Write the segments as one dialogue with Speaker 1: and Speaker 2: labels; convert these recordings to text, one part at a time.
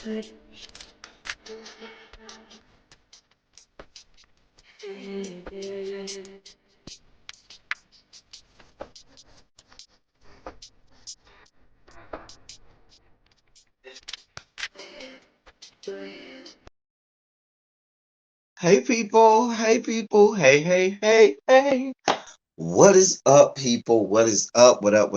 Speaker 1: Hey people, hey. What is up, people? What is up? What up?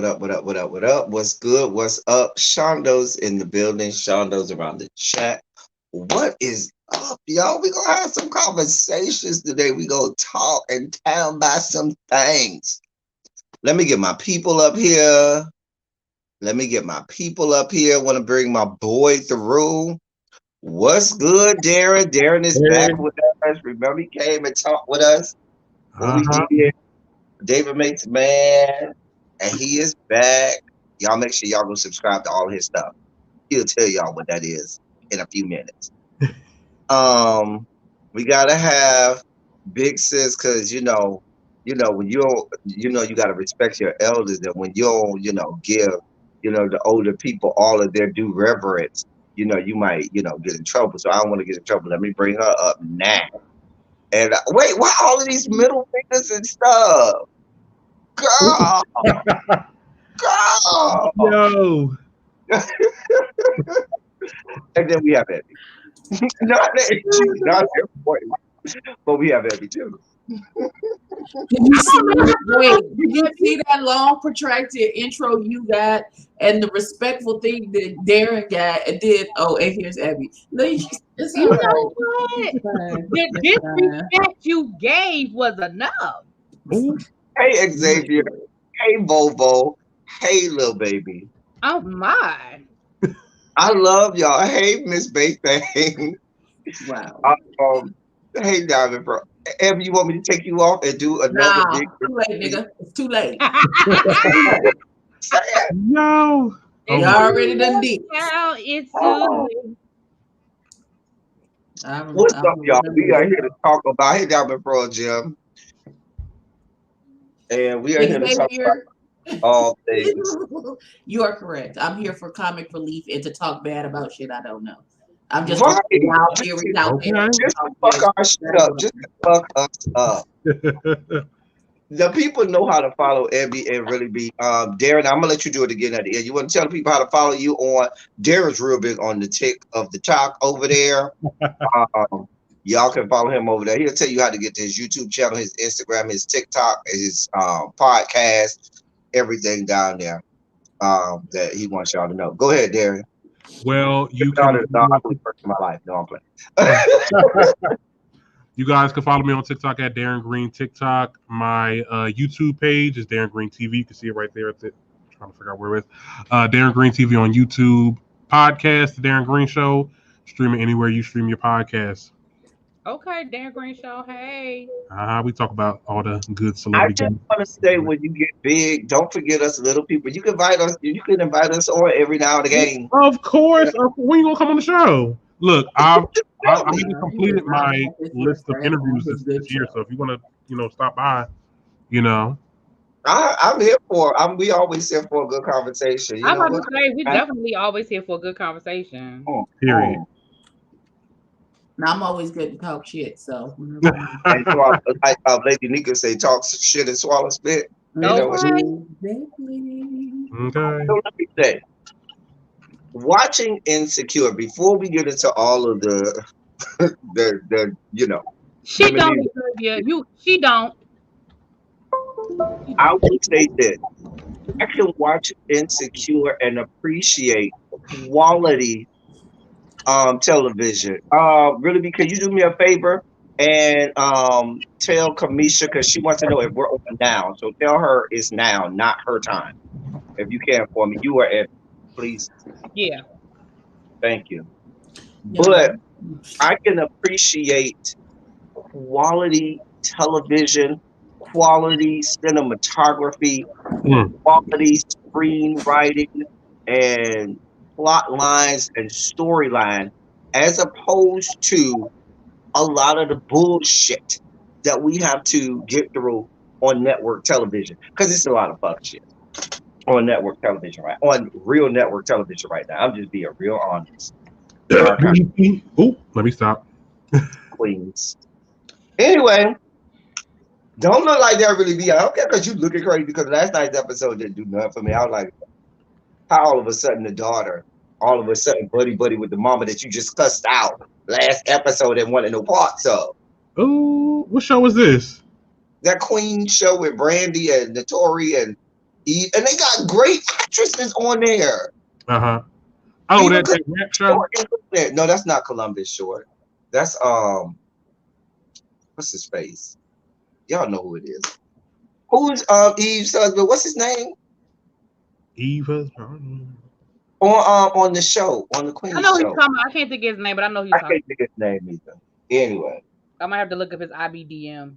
Speaker 1: What's good? What's up? Shondo's in the building. Shondo's around the chat. What is up, y'all? We gonna have some conversations today. We gonna talk and tell about some things. Let me get my people up here. Want to bring my boy through. What's good, Darren? Darren is back with us. Remember, he came and talked with us when we did David Makes Man, and he is back. Y'all make sure y'all go subscribe to all his stuff. He'll tell y'all what that is in a few minutes. We gotta have Big Sis, cause when you gotta respect your elders, and when you don't, give, the older people all of their due reverence, you might, get in trouble. So I don't want to get in trouble. Let me bring her up now. And wait, why all of these middle fingers and stuff? Girl, girl.
Speaker 2: Yo.
Speaker 1: And then we have Abby. Not important, but we have Abby too.
Speaker 3: Did you see that long protracted intro you got and the respectful thing that Darren got and did? Oh, and here's Abby. It's
Speaker 4: You know what? The disrespect you gave was enough.
Speaker 1: Hey Xavier. Hey Volvo. Hey little baby.
Speaker 4: Oh my.
Speaker 1: I love y'all. Hey Miss Bakebang.
Speaker 3: Wow.
Speaker 1: Hey Diamond Bro. Abby, you want me to take you off and do another big?
Speaker 3: Too late, nigga. It's too late.
Speaker 2: No.
Speaker 3: You already done did.
Speaker 4: Now it's too late.
Speaker 1: What's up, y'all? We are here to talk about. Hey Diamond Bro, Jim. And we are here to talk about all things.
Speaker 3: You are correct. I'm here for comic relief and to talk bad about shit I don't know. I'm just
Speaker 1: Right.
Speaker 3: out there.
Speaker 1: Just to fuck our shit up. Just to fuck us up. The people know how to follow Abby and really be Darren. I'm gonna let you do it again at the end. You want to tell the people how to follow you on Darren's real big on the TikTok over there. Y'all can follow him over there. He'll tell you how to get to his YouTube channel, his Instagram, his TikTok, his podcast, everything down there that he wants y'all to know. Go ahead, Darren.
Speaker 2: Well, you
Speaker 1: can. My life. No, I'm playing.
Speaker 2: You guys can follow me on TikTok at Darren Green TikTok. My YouTube page is Darren Green TV. You can see it right there. I'm trying to figure out where it is. Darren Green TV on YouTube. Podcast, The Darren Green Show. Stream it anywhere you stream your podcast.
Speaker 4: Okay, Darren Green Show. Hey.
Speaker 2: We talk about all the good celebrity.
Speaker 1: I just want to say, when you get big, don't forget us little people. You can invite us. You can invite us on every now and again.
Speaker 2: Of course. When you gonna come on the show? Look, I even completed my list of interviews this year. So if you want to, stop by,
Speaker 1: I'm here for. We always here for a good conversation.
Speaker 4: I'm about to say we definitely always here for a good conversation.
Speaker 2: Period.
Speaker 3: Now, I'm always good to talk shit. So,
Speaker 1: and like Lady Nika say, talk shit and swallow spit.
Speaker 4: Okay.
Speaker 1: So let me say, watching Insecure, before we get into all of the
Speaker 4: she don't deserve you. She don't.
Speaker 1: I would say that I can watch Insecure and appreciate quality television. Really, because you do me a favor and tell Kamisha, because she wants to know if we're open now. So tell her it's now, not her time. If you can for me, you are at, please.
Speaker 4: Yeah.
Speaker 1: Thank you. But I can appreciate quality television, quality cinematography, quality screenwriting, and plot lines and storyline, as opposed to a lot of the bullshit that we have to get through on network television, because it's a lot of fuck shit on network television, right? On real network television right now. I'm just being real honest.
Speaker 2: Oh, let me stop.
Speaker 1: Queens. Anyway, don't look like that really be. I don't care because you looking crazy because last night's episode didn't do nothing for me. I was like, how all of a sudden the daughter, all of a sudden buddy with the mama that you just cussed out last episode and wanted no parts of.
Speaker 2: Oh, what show was this?
Speaker 1: That Queen show with Brandy and Notori and Eve, and they got great actresses on there.
Speaker 2: Oh,
Speaker 1: Even
Speaker 2: that rap show.
Speaker 1: No, that's not Columbus Short. That's what's his face? Y'all know who it is. Who's Eve's husband? What's his name?
Speaker 2: Eve
Speaker 1: On the show, on the Queen
Speaker 4: I know
Speaker 1: show.
Speaker 4: he's talking. I can't think of his name, but I know he's
Speaker 1: I
Speaker 4: talking.
Speaker 1: can't think of his name either. Anyway,
Speaker 4: I might have to look up his IBDM.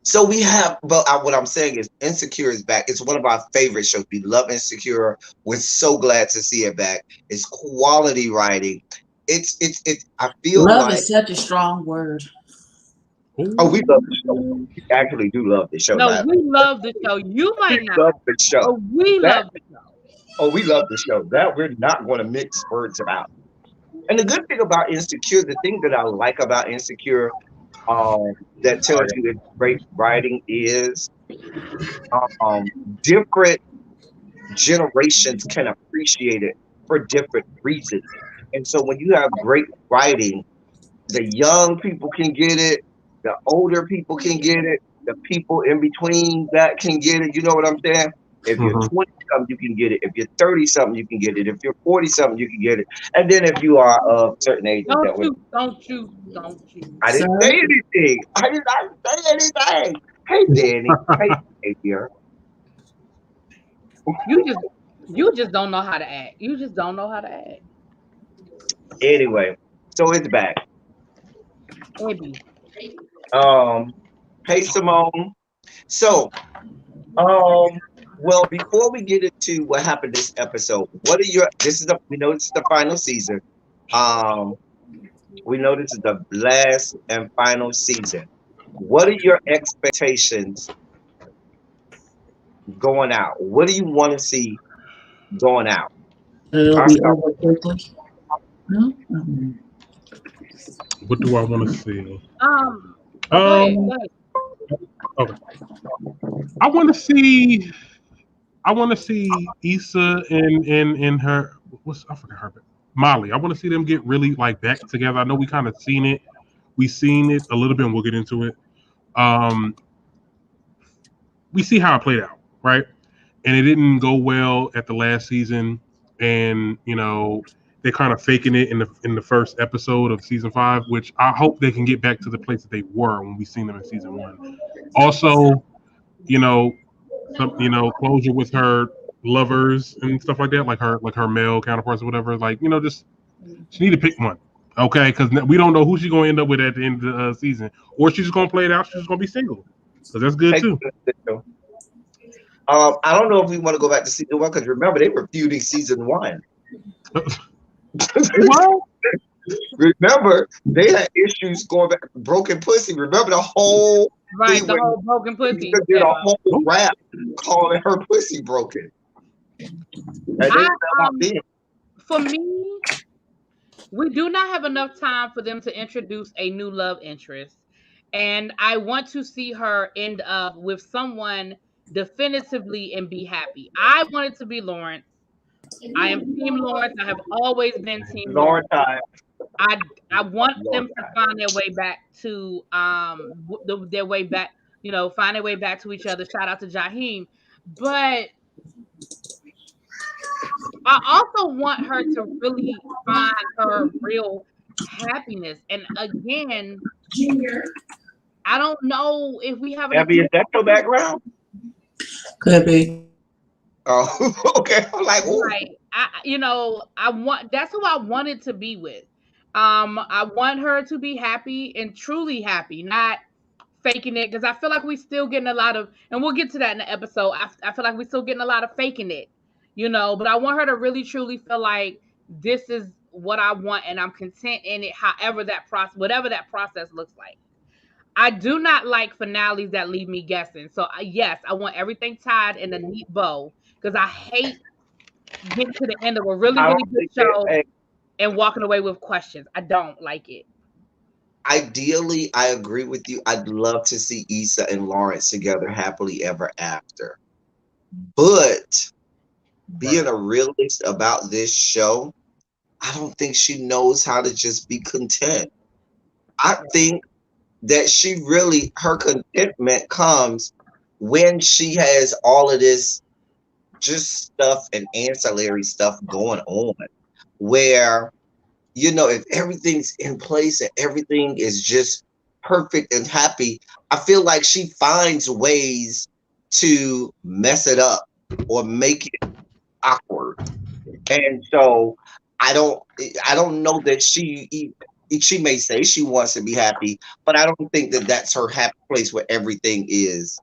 Speaker 1: so we have, but what I'm saying is, Insecure is back. It's one of our favorite shows. We love Insecure. We're so glad to see it back. It's quality writing. It's. I feel
Speaker 3: love
Speaker 1: like
Speaker 3: is such a strong word.
Speaker 1: Oh, we love the show. We actually do love the show.
Speaker 4: No,
Speaker 1: Lab.
Speaker 4: we love the show. You might
Speaker 1: We
Speaker 4: not.
Speaker 1: love the show.
Speaker 4: But we love the show.
Speaker 1: Oh, we love the show. That we're not going to mix words about. And the good thing about Insecure, the thing that I like about Insecure, that tells you it's great writing is different generations can appreciate it for different reasons. And so when you have great writing, the young people can get it, the older people can get it, the people in between that can get it. You know what I'm saying? If you're 20 something, you can get it. If you're 30 something, you can get it. If you're 40 something, you can get it. And then if you are of certain age,
Speaker 4: Don't you.
Speaker 1: I didn't say anything. I did not say anything. Hey, Danny. Hey, here.
Speaker 4: You just don't know how to act. You just don't know how to act.
Speaker 1: Anyway, so it's back.
Speaker 4: Abby.
Speaker 1: Hey, Simone. So, well, before we get into what happened this episode, we know this is the final season. We know this is the last and final season. What are your expectations going out? What do you want to see going out?
Speaker 3: It'll be over quickly. No?
Speaker 2: What do I want to see?
Speaker 4: Go ahead.
Speaker 2: Okay. I want to see Issa and her. I forgot her. Molly. I want to see them get really like back together. I know we kind of seen it. We seen it a little bit, and we'll get into it. We see how it played out, right? And it didn't go well at the last season, and they're kind of faking it in the first episode of season 5, which I hope they can get back to the place that they were when we seen them in season 1. Also, closure with her lovers and stuff like that, like her male counterparts or whatever. Like, just she need to pick one, okay? Because we don't know who she's gonna end up with at the end of the season, or she's just gonna play it out. She's just gonna be single, so that's good too.
Speaker 1: I don't know if we want to go back to season 1 because remember they were feuding season 1. Remember they had issues going back. Broken pussy. Remember the whole
Speaker 4: right? The whole broken pussy.
Speaker 1: Did a whole rap calling her pussy broken.
Speaker 4: For me, we do not have enough time for them to introduce a new love interest, and I want to see her end up with someone definitively and be happy. I want it to be Lawrence. I am Team Lawrence. I have always been Team Lawrence. I want them to find their way back to their way back, find their way back to each other. Shout out to Jaheim. But I also want her to really find her real happiness. And again, I don't know if we have
Speaker 1: Abby, is that your background?
Speaker 3: Could be.
Speaker 1: Oh, okay. I'm like,
Speaker 4: right. I want that's who I wanted to be with. I want her to be happy and truly happy, not faking it, because I feel like we still getting a lot of, and we'll get to that in the episode. I feel like we still getting a lot of faking it, but I want her to really truly feel like this is what I want and I'm content in it, whatever that process looks like. I do not like finales that leave me guessing. So yes, I want everything tied in a neat bow, because I hate getting to the end of a really,
Speaker 1: I
Speaker 4: really
Speaker 1: don't
Speaker 4: good
Speaker 1: think
Speaker 4: show
Speaker 1: that,
Speaker 4: and walking away with questions. I don't like it.
Speaker 1: ideally, I agree with you. I'd love to see Issa and Lawrence together happily ever after. But being a realist about this show, I don't think she knows how to just be content. I think that she really, her contentment comes when she has all of this just stuff and ancillary stuff going on, where, if everything's in place and everything is just perfect and happy, I feel like she finds ways to mess it up or make it awkward. And so I don't know that she may say she wants to be happy, but I don't think that that's her happy place where everything is,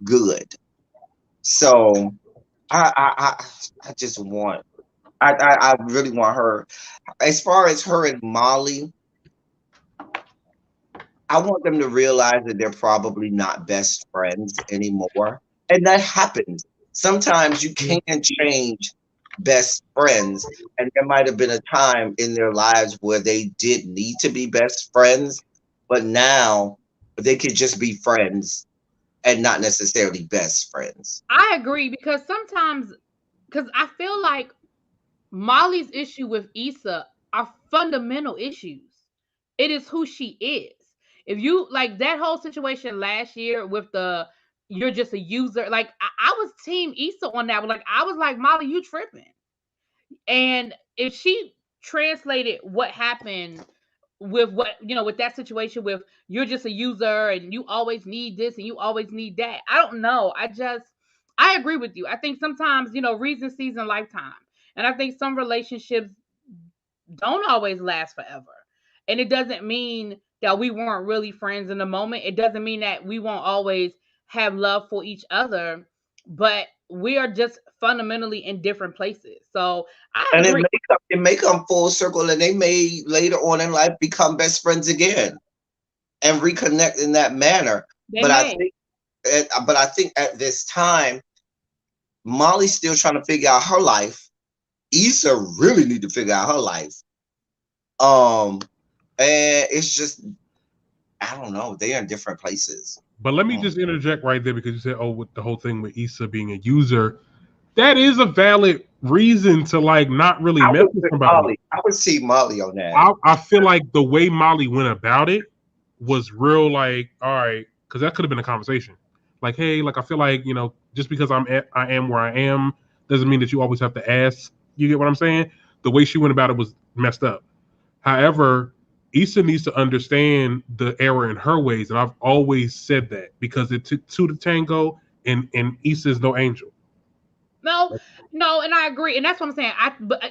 Speaker 1: good. So I just want I really want her. As far as her and Molly, I want them to realize that they're probably not best friends anymore. And that happens. Sometimes you can't change best friends. And there might have been a time in their lives where they did need to be best friends, but now they could just be friends and not necessarily best friends.
Speaker 4: I agree because sometimes, because I feel like Molly's issue with Issa are fundamental issues. It is who she is. If you like that whole situation last year with the you're just a user, like I was team Issa on that, but like I was like, Molly, you tripping. And if she translated what happened with with that situation with you're just a user and you always need this and you always need that. I don't know. I agree with you. I think sometimes, reason, season, lifetime. And I think some relationships don't always last forever. And it doesn't mean that we weren't really friends in the moment. It doesn't mean that we won't always have love for each other, but we are just fundamentally in different places. So I
Speaker 1: And
Speaker 4: agree.
Speaker 1: it may come full circle, and they may later on in life become best friends again and reconnect in that manner.
Speaker 4: They
Speaker 1: But I
Speaker 4: may.
Speaker 1: think, at this time, Molly's still trying to figure out her life. Issa really need to figure out her life. Um, and it's just, I don't know. They're in different places.
Speaker 2: But let me just interject right there because you said, "Oh, with the whole thing with Issa being a user, that is a valid reason to like not really mess with somebody."
Speaker 1: I would see Molly on that.
Speaker 2: I feel like the way Molly went about it was real, like, all right, because that could have been a conversation. Like, hey, like I feel like just because I am where I am doesn't mean that you always have to ask. You get what I'm saying? The way she went about it was messed up. However, Issa needs to understand the error in her ways, and I've always said that because it took two to tango, and Issa's no angel.
Speaker 4: No, and I agree, and that's what I'm saying.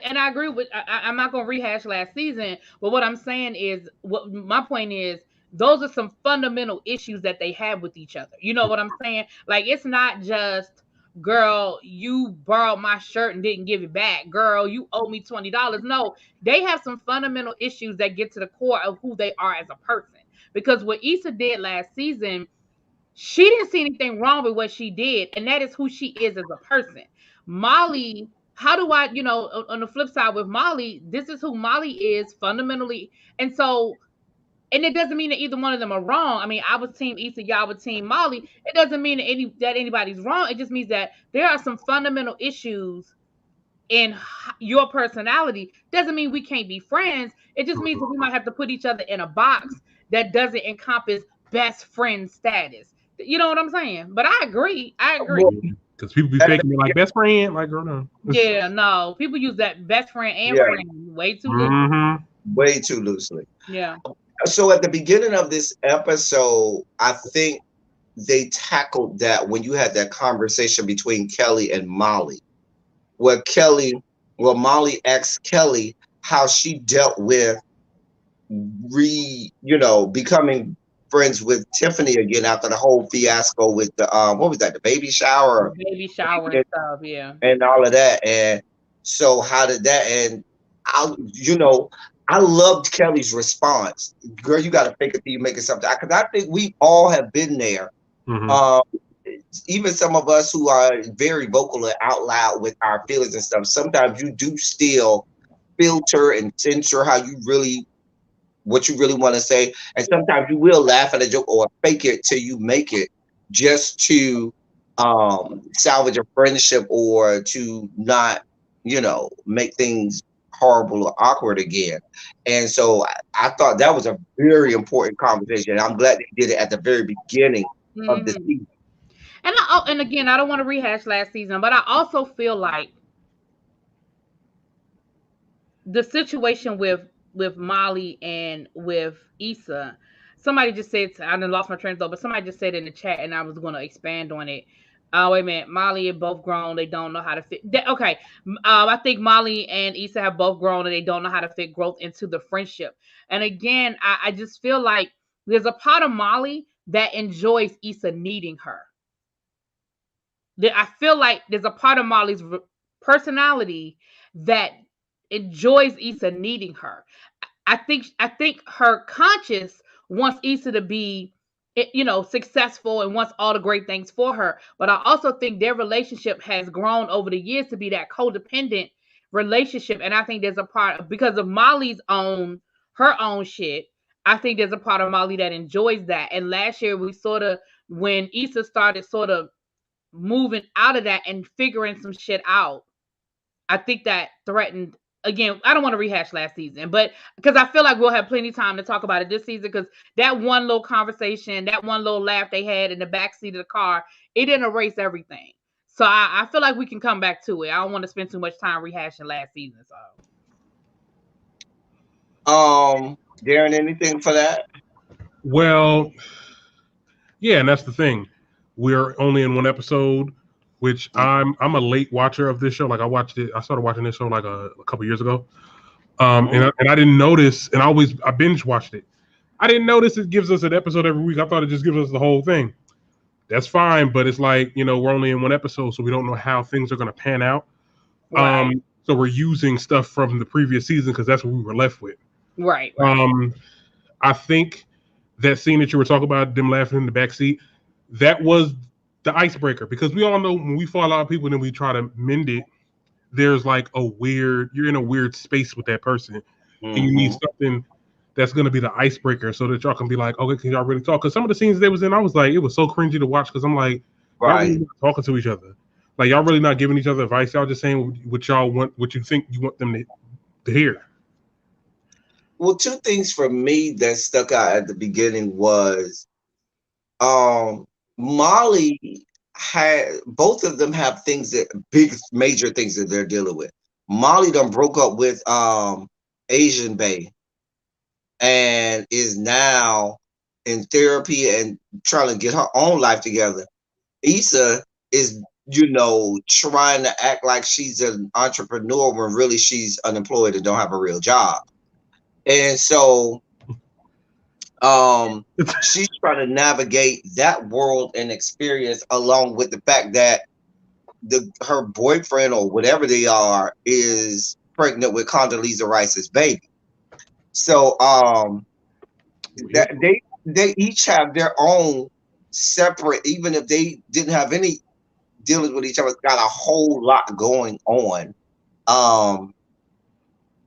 Speaker 4: And I agree with. I'm not gonna rehash last season, but what I'm saying is, what my point is, those are some fundamental issues that they have with each other. You know what I'm saying? Like it's not just, girl, you borrowed my shirt and didn't give it back. Girl, you owe me $20. No, they have some fundamental issues that get to the core of who they are as a person. Because what Issa did last season, she didn't see anything wrong with what she did, and that is who she is as a person. Molly, how do I, on the flip side with Molly, this is who Molly is fundamentally. And so, and it doesn't mean that either one of them are wrong. I mean, I was team Issa, y'all was team Molly. It doesn't mean that anybody's wrong. It just means that there are some fundamental issues in your personality. Doesn't mean we can't be friends. It just means that we might have to put each other in a box that doesn't encompass best friend status. You know what I'm saying? But I agree.
Speaker 2: Because people be faking me like best friend, like girl, no.
Speaker 4: Yeah, no. People use that best friend and friend way too loosely.
Speaker 2: Mm-hmm.
Speaker 1: Way too loosely.
Speaker 4: Yeah.
Speaker 1: So at the beginning of this episode, I think they tackled that when you had that conversation between Kelly and Molly, where Molly asked Kelly how she dealt with becoming friends with Tiffany again after the whole fiasco with the what was that, the baby shower,
Speaker 4: Baby shower and stuff, yeah.
Speaker 1: and all of that. And so how did that, and I loved Kelly's response. Girl, you got to fake it till you make it something. Because I think we all have been there.
Speaker 2: Mm-hmm.
Speaker 1: even some of us who are very vocal and out loud with our feelings and stuff, sometimes you do still filter and censor how you really what you really want to say. And sometimes you will laugh at a joke or fake it till you make it just to salvage a friendship or to not, make things horrible or awkward again. And so I thought that was a very important conversation. I'm glad they did it at the very beginning of the
Speaker 4: Mhm.
Speaker 1: season.
Speaker 4: And again, I don't want to rehash last season, but I also feel like the situation with Molly and with Issa. Somebody just said, I done lost my train of thought, but somebody just said in the chat, and I was going to expand on it. Oh, wait a minute. Molly and both grown. They don't know how to fit. Okay. I think Molly and Issa have both grown and they don't know how to fit growth into the friendship. And again, I just feel like there's a part of Molly that enjoys Issa needing her. I feel like there's a part of Molly's personality that enjoys Issa needing her. I think her conscience wants Issa to be, successful and wants all the great things for her. But I also think their relationship has grown over the years to be that codependent relationship. And I think there's a part because of her own shit. I think there's a part of Molly that enjoys that. And last year we sort of, when Issa started sort of moving out of that and figuring some shit out, I think that threatened. Again, I don't want to rehash last season, but because I feel like we'll have plenty of time to talk about it this season, because that one little conversation, that one little laugh they had in the backseat of the car, it didn't erase everything. So I feel like we can come back to it. I don't want to spend too much time rehashing last season. So
Speaker 1: Darren, anything for that?
Speaker 2: Well, yeah, and that's the thing. We're only in one episode, which I'm a late watcher of this show. Like I started watching this show like a couple years ago. And I didn't notice, and I binge watched it. I didn't notice it gives us an episode every week. I thought it just gives us the whole thing. That's fine, but it's like, we're only in one episode, so we don't know how things are going to pan out.
Speaker 4: right,
Speaker 2: So we're using stuff from the previous season because that's what we were left with.
Speaker 4: right.
Speaker 2: I think that scene that you were talking about, them laughing in the backseat, that was the icebreaker, because we all know when we fall out with people and then we try to mend it, there's like you're in a weird space with that person, and you need something that's going to be the icebreaker so that y'all can be like, okay, can y'all really talk? Because some of the scenes they was in, I was like, it was so cringy to watch, because I'm like, y'all really not talking to each other. Like, y'all really not giving each other advice. Y'all just saying what y'all want, what you think you want them to hear.
Speaker 1: Well, two things for me that stuck out at the beginning was Molly had both of them have things that big major things that they're dealing with. Molly done broke up with Asian Bay and is now in therapy and trying to get her own life together. Issa is, trying to act like she's an entrepreneur when really she's unemployed and don't have a real job. And so she's trying to navigate that world and experience, along with the fact that her boyfriend or whatever they are is pregnant with Condoleezza Rice's baby. So that they each have their own separate, even if they didn't have any dealings with each other, got a whole lot going on,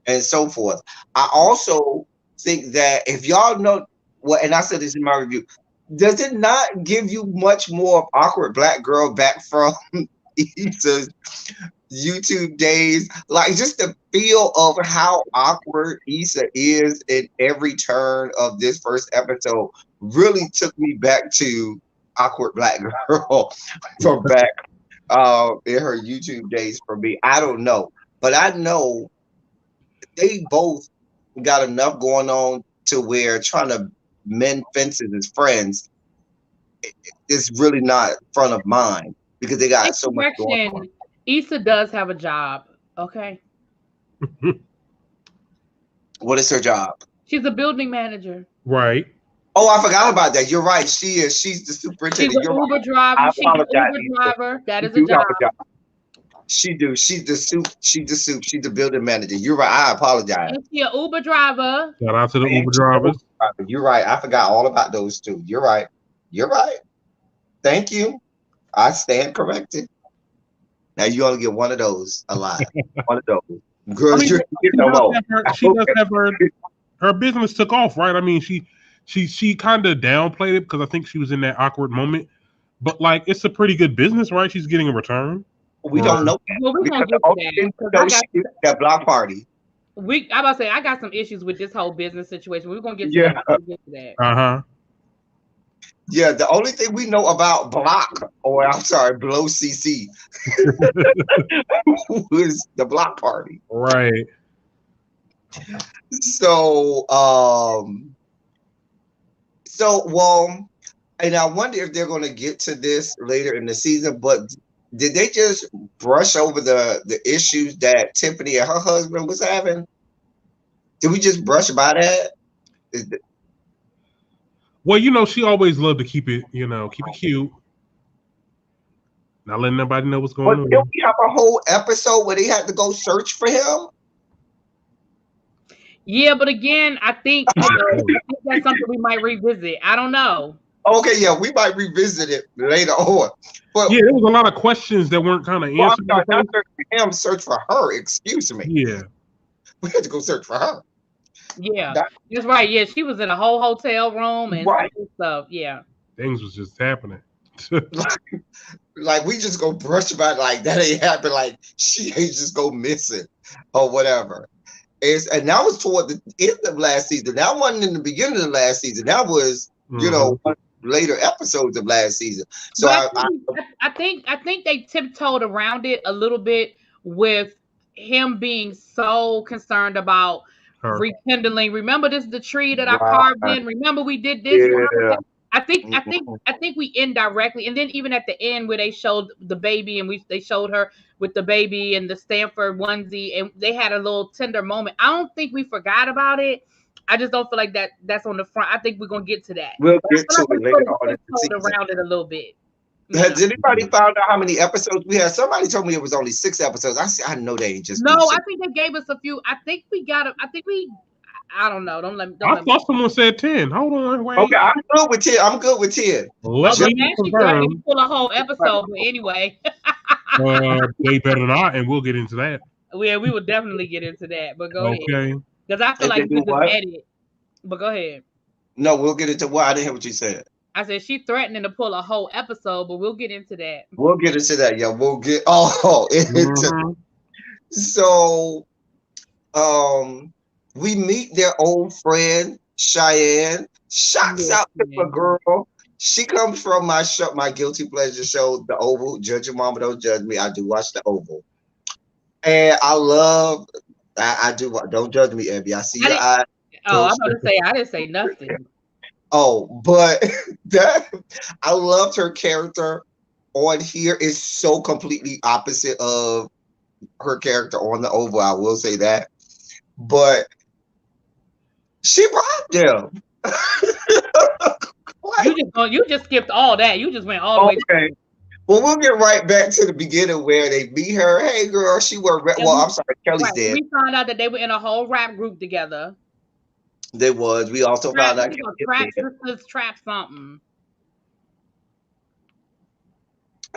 Speaker 1: and so forth. I also think that if y'all know what, and I said this in my review, does it not give you much more of awkward black girl back from Issa's YouTube days? Like, just the feel of how awkward Issa is in every turn of this first episode really took me back to awkward black girl from back in her YouTube days for me. I don't know, but I know they both got enough going on to where trying to mend fences as friends is really not front of mind because they got so much going on.
Speaker 4: Issa does have a job. Okay.
Speaker 1: What is her job?
Speaker 4: She's a building manager.
Speaker 2: Right.
Speaker 1: Oh, I forgot about that. You're right. She is. She's the superintendent.
Speaker 4: She's an Uber driver.
Speaker 1: I apologize.
Speaker 4: She's an Uber driver. That is
Speaker 1: a
Speaker 4: a job.
Speaker 1: She do. She's the soup. She's the soup. She's the building manager. You're right. I apologize.
Speaker 4: And she's an Uber driver.
Speaker 2: Shout out to the Uber drivers.
Speaker 1: You're right. I forgot all about those two. You're right. You're right. Thank you. I stand corrected. Now you only get one of those alive. One of those.
Speaker 2: I
Speaker 1: Girls,
Speaker 2: mean,
Speaker 1: you get no more.
Speaker 2: she does have her business took off, right? I mean, she kind of downplayed it because I think she was in that awkward moment. But like, it's a pretty good business, right? She's getting a return.
Speaker 1: We don't know that.
Speaker 4: Well, we're gonna
Speaker 1: Because the
Speaker 4: get to
Speaker 1: only
Speaker 4: that
Speaker 1: thing we
Speaker 4: because
Speaker 1: know
Speaker 4: I got
Speaker 1: she did that block party.
Speaker 4: I about to say I got some issues with this whole business situation. We're gonna get to
Speaker 1: Yeah.
Speaker 4: that. We'll get to that.
Speaker 2: Uh-huh.
Speaker 1: Yeah, the only thing we know about Block, or I'm sorry, Blow CC, was the block party.
Speaker 2: Right.
Speaker 1: So, well, and I wonder if they're going to get to this later in the season. But did they just brush over the issues that Tiffany and her husband was having? Did we just brush by that?
Speaker 2: Well, you know, she always loved to keep it cute. Not letting nobody know what's
Speaker 1: But
Speaker 2: going
Speaker 1: did
Speaker 2: on.
Speaker 1: we have a whole episode where they had to go search for him?
Speaker 4: Yeah, but again, I think that's something we might revisit. I don't know.
Speaker 1: Okay, yeah, we might revisit it later on. But
Speaker 2: Yeah, there was a lot of questions that weren't kind of
Speaker 1: well, I'm
Speaker 2: answered.
Speaker 1: sorry, not search for him, search for her. Excuse me.
Speaker 2: Yeah.
Speaker 1: We had to go search for her.
Speaker 4: Yeah,
Speaker 1: That-
Speaker 4: that's right. Yeah, she was in a whole hotel room and
Speaker 1: Right.
Speaker 4: stuff. Yeah.
Speaker 2: Things was just happening.
Speaker 1: Like we just go brush about it like that ain't happen. Like she ain't just go missing or whatever. And that was toward the end of last season. That wasn't in the beginning of last season. That was later episodes of last season. So
Speaker 4: But I think they tiptoed around it a little bit with him being so concerned about
Speaker 2: Her.
Speaker 4: rekindling. Remember, this is the tree that I
Speaker 1: Right.
Speaker 4: carved in. Remember, we did this.
Speaker 1: Yeah.
Speaker 4: I think we indirectly, and then even at the end where they showed the baby, and they showed her with the baby and the Stanford onesie, and they had a little tender moment. I don't think we forgot about it. I just don't feel like that's on the front. I think we're gonna get to that.
Speaker 1: We'll
Speaker 4: But I
Speaker 1: get
Speaker 4: feel
Speaker 1: to
Speaker 4: like
Speaker 1: it
Speaker 4: we
Speaker 1: later
Speaker 4: sort of
Speaker 1: on in the
Speaker 4: tiptoed
Speaker 1: season.
Speaker 4: around it a little bit. You
Speaker 1: Has
Speaker 4: know.
Speaker 1: anybody found out how many episodes we had? Somebody told me it was only 6 episodes. I know they ain't just
Speaker 4: No,
Speaker 1: do
Speaker 4: I
Speaker 1: six.
Speaker 4: think they gave us a few. I think we got it. I think we. I don't know. Don't let
Speaker 2: I
Speaker 4: me.
Speaker 2: thought someone said 10. Hold on, wait.
Speaker 1: Okay, I'm good with 10. I'm good with 10.
Speaker 2: Let
Speaker 4: But
Speaker 2: me
Speaker 4: now she
Speaker 2: confirm.
Speaker 4: threatened to pull a whole episode. But anyway,
Speaker 2: They better not, and we'll get into that.
Speaker 4: we will definitely get into that. But go ahead,
Speaker 2: Okay.
Speaker 4: because I feel
Speaker 1: If
Speaker 4: like
Speaker 1: they
Speaker 4: we
Speaker 1: do
Speaker 4: just
Speaker 1: what?
Speaker 4: edit. But go ahead.
Speaker 1: No, we'll get into what I didn't hear what you said.
Speaker 4: I said she threatening to pull a whole episode, but we'll get into that.
Speaker 1: We'll get into that. Yeah, we'll get into
Speaker 2: Mhm.
Speaker 1: so we meet their old friend Cheyenne. Shouts
Speaker 4: Yes,
Speaker 1: out to
Speaker 4: man.
Speaker 1: my girl. She comes from my show, my guilty pleasure show, The Oval. Judge your mama, don't judge me. I do watch The Oval, and I do. Don't judge me, Abby. I see your eye.
Speaker 4: Oh, I'm about to say I didn't say nothing.
Speaker 1: Oh, but I loved her character on here. Is so completely opposite of her character on The Oval. I will say that, but she robbed them.
Speaker 4: You just skipped all that. You just went all the way.
Speaker 1: Okay. Well, we'll get right back to the beginning where they meet her. Hey, girl, she was. Well, I'm sorry, Kelly's
Speaker 4: Right.
Speaker 1: dead.
Speaker 4: We found out that they were in a whole rap group together.
Speaker 1: There was. We also found out.
Speaker 4: Trap sisters, trap something.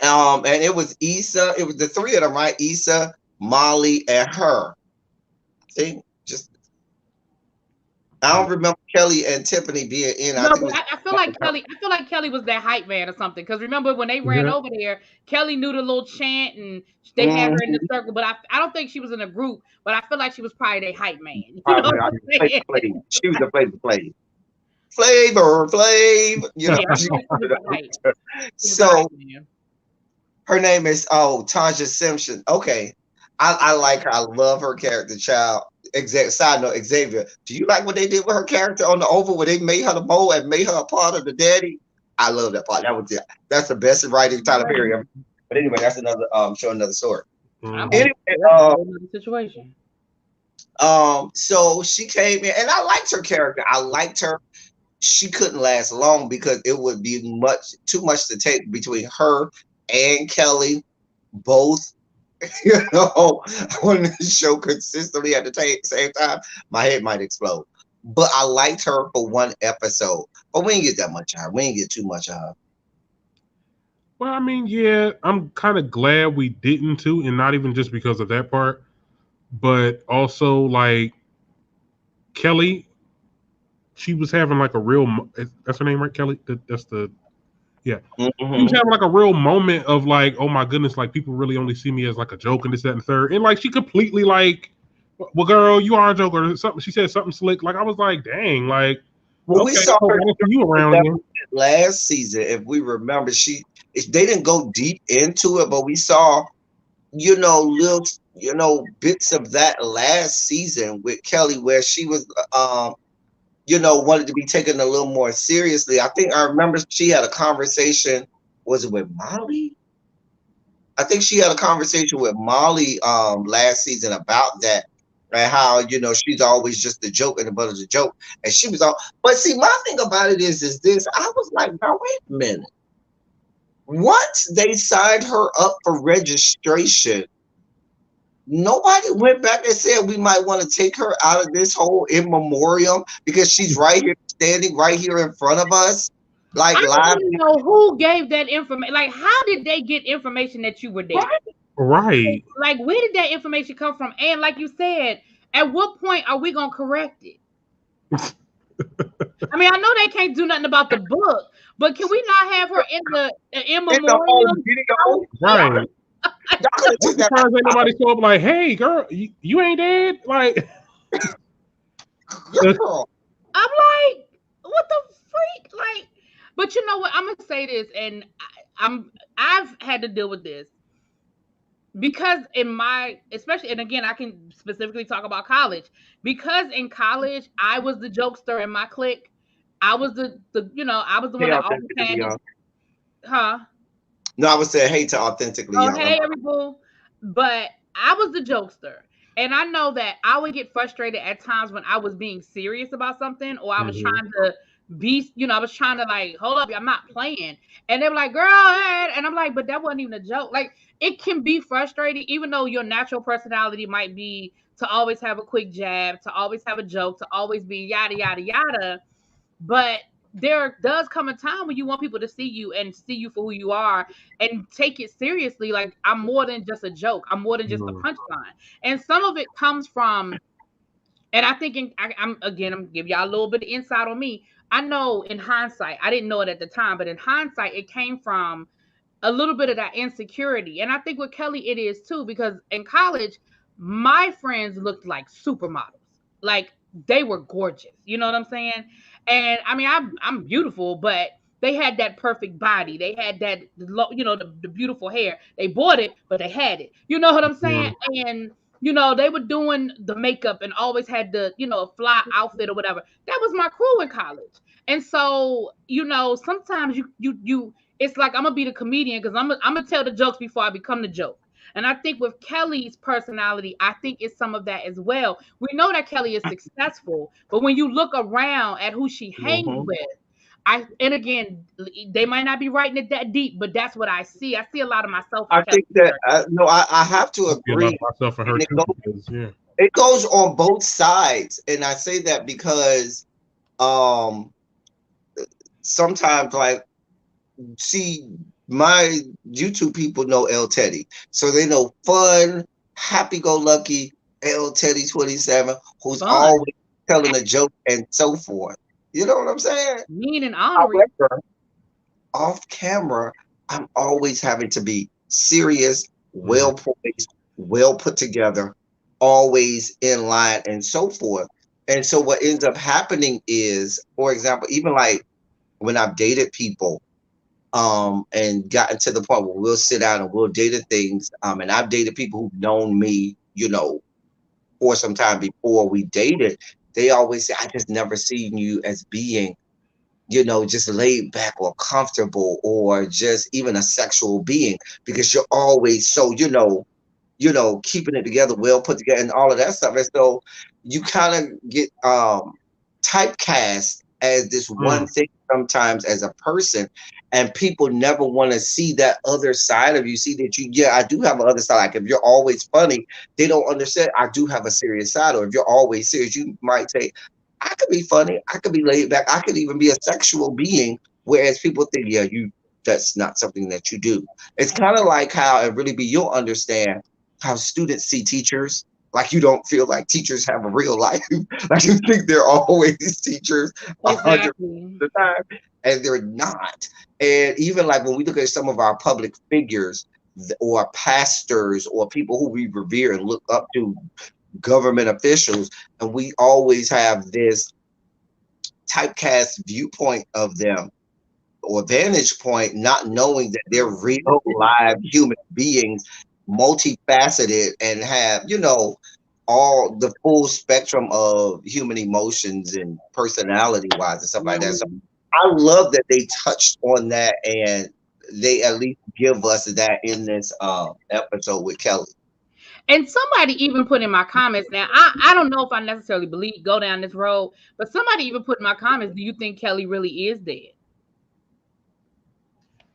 Speaker 1: And it was Issa. It was the three of them, right? Issa, Molly, and her. See, just I don't remember Kelly and Tiffany being in.
Speaker 4: No, but I feel like Kelly. I feel like Kelly was that hype man or something. Because remember when they ran over there, Kelly knew the little chant and they had her in the circle. But I don't think she was in a group. But I feel like she was probably their hype man. You know what I'm saying?
Speaker 1: She was the Flavor. You know.
Speaker 4: Yeah, she was the hype.
Speaker 1: So her name is Tanja Simpson. Okay, I like her. I love her character. Child. Side note, Xavier, do you like what they did with her character on The Oval where they made her the mole and made her a part of the daddy? I love that part. That's the best writing Tyler Perry ever. But anyway, that's another show, another story. Anyway,
Speaker 4: situation.
Speaker 1: So she came in and I liked her character. I liked her. She couldn't last long because it would be too much to take between her and Kelly, both. On the show consistently at the same time, my head might explode. But I liked her for one episode. But we didn't get that much of her. We didn't get too much of her.
Speaker 2: Well, I mean, yeah, I'm kind of glad we didn't too, and not even just because of that part, but also like Kelly, she was having like a real. That's her name, right? Kelly. That's the yeah. She was
Speaker 1: Mm-hmm.
Speaker 2: having like a real moment of like, oh my goodness, like people really only see me as like a joke and this, that, and third, and like she completely like, well, girl, you are a joke or something. She said something slick. Like I was like, dang, like
Speaker 1: Well, we
Speaker 2: okay,
Speaker 1: saw
Speaker 2: hope
Speaker 1: her
Speaker 2: I don't see you around again.
Speaker 1: last season. If we remember, they didn't go deep into it, but we saw little bits of that last season with Kelly where she was wanted to be taken a little more seriously. I think I remember she had a conversation. Was it with Molly? I think she had a conversation with Molly last season about that. And how she's always just a joke and the butt of the joke, and she was all. But see, my thing about it is this. I was like, now wait a minute. Once they signed her up for registration, nobody went back and said we might want to take her out of this whole in memoriam because she's right here, standing right here in front of us, like
Speaker 4: I
Speaker 1: live.
Speaker 4: don't even know who gave that information. Like, how did they get information that you were there?
Speaker 2: Right.
Speaker 4: Like, where did that information come from? And like you said, at what point are we gonna correct it? I mean, I know they can't do nothing about the book, but can we not have her in the in
Speaker 1: In the whole
Speaker 4: memoriam?
Speaker 1: video,
Speaker 2: Right.
Speaker 1: y'all could have
Speaker 2: I'm
Speaker 1: took that
Speaker 2: surprised ain't nobody show up like, hey, girl, you ain't dead. Like,
Speaker 1: girl.
Speaker 4: I'm like, what the freak? Like, but you know what? I'm gonna say this, and I've had to deal with this because in my, especially, and again, I can specifically talk about college, because in college I was the jokester in my clique. I was I was the one
Speaker 1: Hey,
Speaker 4: that always
Speaker 1: authentically
Speaker 4: had it.
Speaker 1: young.
Speaker 4: Huh?
Speaker 1: No, I would say hey to authentically
Speaker 4: Oh,
Speaker 1: young.
Speaker 4: hey, everybody. But I was the jokester. And I know that I would get frustrated at times when I was being serious about something, or I was
Speaker 2: mhm.
Speaker 4: trying to I was trying to like, hold up, I'm not playing. And they were like, girl, hey. And I'm like, but that wasn't even a joke. Like, it can be frustrating, even though your natural personality might be to always have a quick jab, to always have a joke, to always be yada, yada, yada. But there does come a time when you want people to see you and see you for who you are and take it seriously. Like, I'm more than just a joke. I'm more than just a
Speaker 2: Mhm.
Speaker 4: punchline. And some of it comes from, and I think I'm gonna give y'all a little bit of insight on me. I know in hindsight, I didn't know it at the time, but in hindsight, it came from a little bit of that insecurity. And I think with Kelly, it is too, because in college, my friends looked like supermodels. Like, they were gorgeous. You know what I'm saying? And I mean, I'm beautiful, but they had that perfect body. They had that, the beautiful hair. They bought it, but they had it. You know what I'm saying?
Speaker 2: Mhm.
Speaker 4: And they were doing the makeup and always had the, a fly outfit or whatever. That was my crew in college. And so, sometimes you it's like I'm gonna be the comedian because I'm gonna tell the jokes before I become the joke. And I think with Kelly's personality, I think it's some of that as well. We know that Kelly is successful, but when you look around at who she hangs
Speaker 1: Mm-hmm.
Speaker 4: with, and again, they might not be writing it that deep, but that's what I see. I see a lot of myself in
Speaker 1: I
Speaker 4: Kelly.
Speaker 1: think that no, I have to
Speaker 2: I see a lot
Speaker 1: agree,
Speaker 2: of myself in her
Speaker 1: and
Speaker 2: too because yeah.
Speaker 1: it goes on both sides, and I say that because um sometimes like see my YouTube people know El Teddy, so they know fun, happy-go-lucky El Teddy 27, who's
Speaker 4: Fun,
Speaker 1: always telling a joke and so forth. You know what I'm saying?
Speaker 4: mean, and honorary.
Speaker 1: However, off camera, I'm always having to be serious,
Speaker 2: Mhm.
Speaker 1: well poised, well put together, always in line, and so forth. And so, what ends up happening is, for example, even like when I've dated people, and gotten to the point where we'll sit down and we'll date things, and I've dated people who've known me, for some time before we dated. They always say, "I just never seen you as being." Just laid back or comfortable or just even a sexual being because you're always so, keeping it together, well put together and all of that stuff. And so you kind of get typecast as this one
Speaker 2: Mm.
Speaker 1: thing sometimes as a person, and people never want to see that other side of you. See that yeah, I do have another side. Like if you're always funny, they don't understand I do have a serious side. Or if you're always serious, you might say, I could be funny, I could be laid back, I could even be a sexual being. Whereas people think, yeah, you that's not something that you do. It's kind of like how, and really be, you'll understand how students see teachers. Like you don't feel like teachers have a real life. Like you think they're always teachers 100% of
Speaker 4: Exactly.
Speaker 1: the time, and they're not. And even like when we look at some of our public figures or pastors or people who we revere and look up to, government officials, and we always have this typecast viewpoint of them or vantage point, not knowing that they're real live human beings, multifaceted, and have, all the full spectrum of human emotions and personality wise and stuff like that. So I love that they touched on that, and they at least give us that in this episode with Kelly.
Speaker 4: And somebody even put in my comments. Now, I don't know if I necessarily go down this road, but somebody even put in my comments, do you think Kelly really is dead?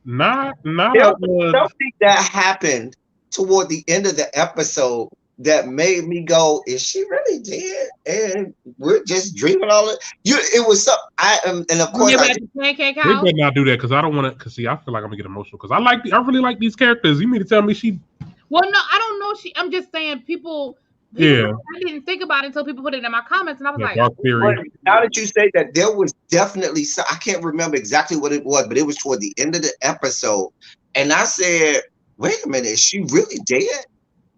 Speaker 2: Not
Speaker 1: Something that happened toward the end of the episode that made me go, "Is she really dead?" And we're just dreaming all it. It was some. And of course,
Speaker 4: at the Pancake
Speaker 2: they
Speaker 4: House.
Speaker 2: better not do that because I don't want to. Because see, I feel like I'm gonna get emotional because I really like these characters. You mean to tell me she?
Speaker 4: Well, no, I don't know. I'm just saying people.
Speaker 2: Yeah.
Speaker 4: I didn't think about it until people put it in my comments, and I was like,
Speaker 2: dark theory.
Speaker 1: Now that you say that, there was definitely some, I can't remember exactly what it was, but it was toward the end of the episode, and I said, "Wait a minute, is she really dead?"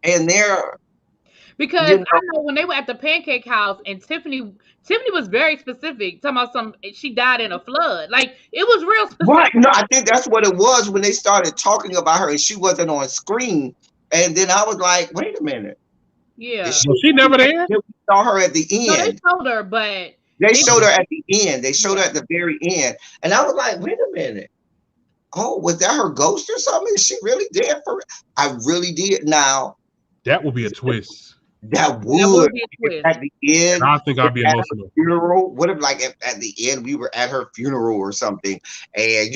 Speaker 1: And
Speaker 4: because I know when they were at the Pancake House, and Tiffany was very specific, talking about she died in a flood. Like it was real specific.
Speaker 1: Right? No, I think that's what it was when they started talking about her and she wasn't on screen, and then I was like, "Wait a minute."
Speaker 4: Yeah.
Speaker 1: Was
Speaker 2: she never there?
Speaker 1: We saw her at the end.
Speaker 4: No, they showed her, but
Speaker 1: they showed her at the end. They showed her at the very end. And I was like, "Wait a minute. Oh, was that her ghost or something? Is she really dead for it?" I really did. Now,
Speaker 2: that would be a twist.
Speaker 1: That would
Speaker 4: be a twist.
Speaker 1: At the end.
Speaker 2: And I think I'd be emotional.
Speaker 1: Funeral. What if, like, at the end, we were at her funeral or something, and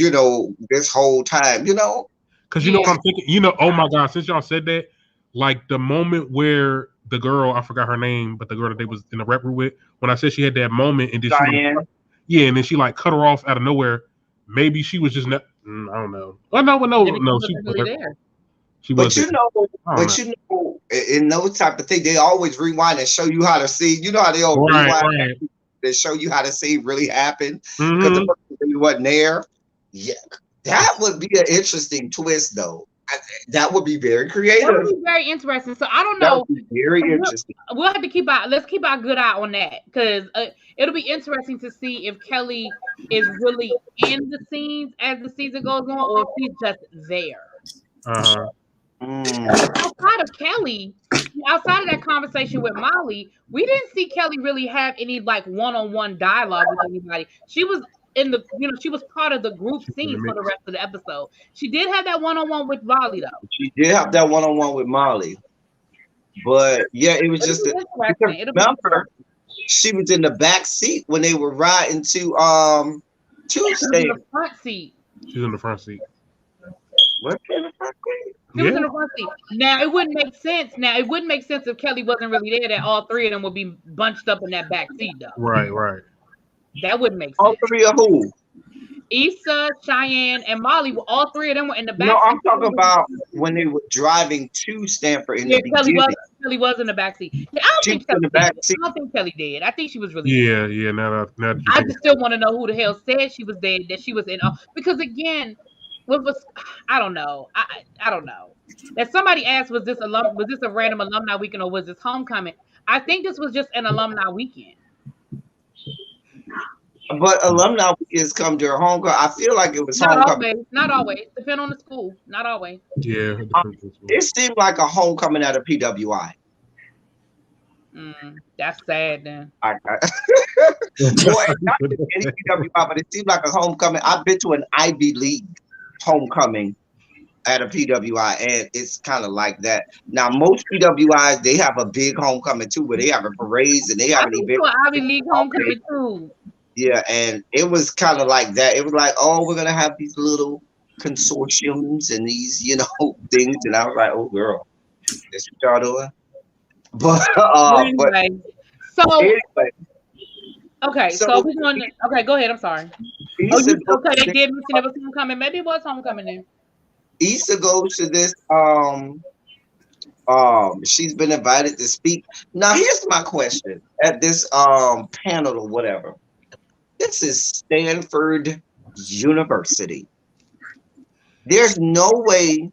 Speaker 1: this whole time,
Speaker 2: Because you know what I'm thinking. Oh my God! Since y'all said that, like the moment where the girl, I forgot her name, but the girl that they was in the rep group with, when I said she had that moment and then and then she like cut her off out of nowhere. Maybe she was just not. I don't know. Oh no, she was there. She was.
Speaker 1: But in those type of things, they always rewind and show you how the scene. You know how they all rewind. Right. They show you how the scene really happened because the person really wasn't there. Yeah, that would be an interesting twist, though. That would be very creative.
Speaker 4: That would be very interesting. So I don't know.
Speaker 1: Very interesting.
Speaker 4: We'll have to let's keep our good eye on that because it'll be interesting to see if Kelly is really in the scenes as the season goes on, or if she's just there. Outside of Kelly, outside of that conversation with Molly, we didn't see Kelly really have any like one-on-one dialogue with anybody. She was she was part of the group scene for the rest of the episode. She did have that one-on-one with Molly, though.
Speaker 1: She did have that one-on-one with Molly, but yeah, it was just remember she was in the back seat when they were riding to Tuesday.
Speaker 4: In the front seat.
Speaker 2: She was in the front seat.
Speaker 1: What in the front seat?
Speaker 4: She was in the front seat. Now it wouldn't make sense. If Kelly wasn't really there, that all three of them would be bunched up in that back seat, though.
Speaker 2: Right.
Speaker 4: That wouldn't make sense.
Speaker 1: All three of who?
Speaker 4: Issa, Cheyenne, and Molly. All three of them were in the back.
Speaker 1: No, I'm talking about when they were driving to Stanford in the beginning.
Speaker 4: Kelly was in the back seat. I don't think Kelly did. I think she was really
Speaker 2: dead. Yeah. Now
Speaker 4: I just still want to know who the hell said she was dead. That she was in. Because again, I don't know. I don't know. That somebody asked, was this a random alumni weekend or was this homecoming? I think this was just an alumni weekend.
Speaker 1: But alumni weekends come during homecoming. I feel like it was homecoming.
Speaker 4: Not always. Depend on the school. Not always.
Speaker 2: Yeah.
Speaker 1: It seemed like a homecoming at a PWI.
Speaker 4: That's sad then.
Speaker 1: Well, not any PWI, but it seemed like a homecoming. I've been to an Ivy League homecoming at a PWI, and it's kind of like that. Now, most PWIs, they have a big homecoming too, where they have a parades and they have an event.
Speaker 4: Ivy League homecoming too.
Speaker 1: Yeah, and it was kind of like that. It was like, oh, we're gonna have these little consortiums and these, things, and I was like, oh, girl, that's what y'all doing. But
Speaker 4: Okay, so we're going to, okay, go ahead. I'm sorry. Oh,
Speaker 1: Issa
Speaker 4: okay, they did mention there was homecoming. Maybe it was homecoming then.
Speaker 1: Issa goes to this she's been invited to speak. Now here's my question at this panel or whatever. This is Stanford University. There's no way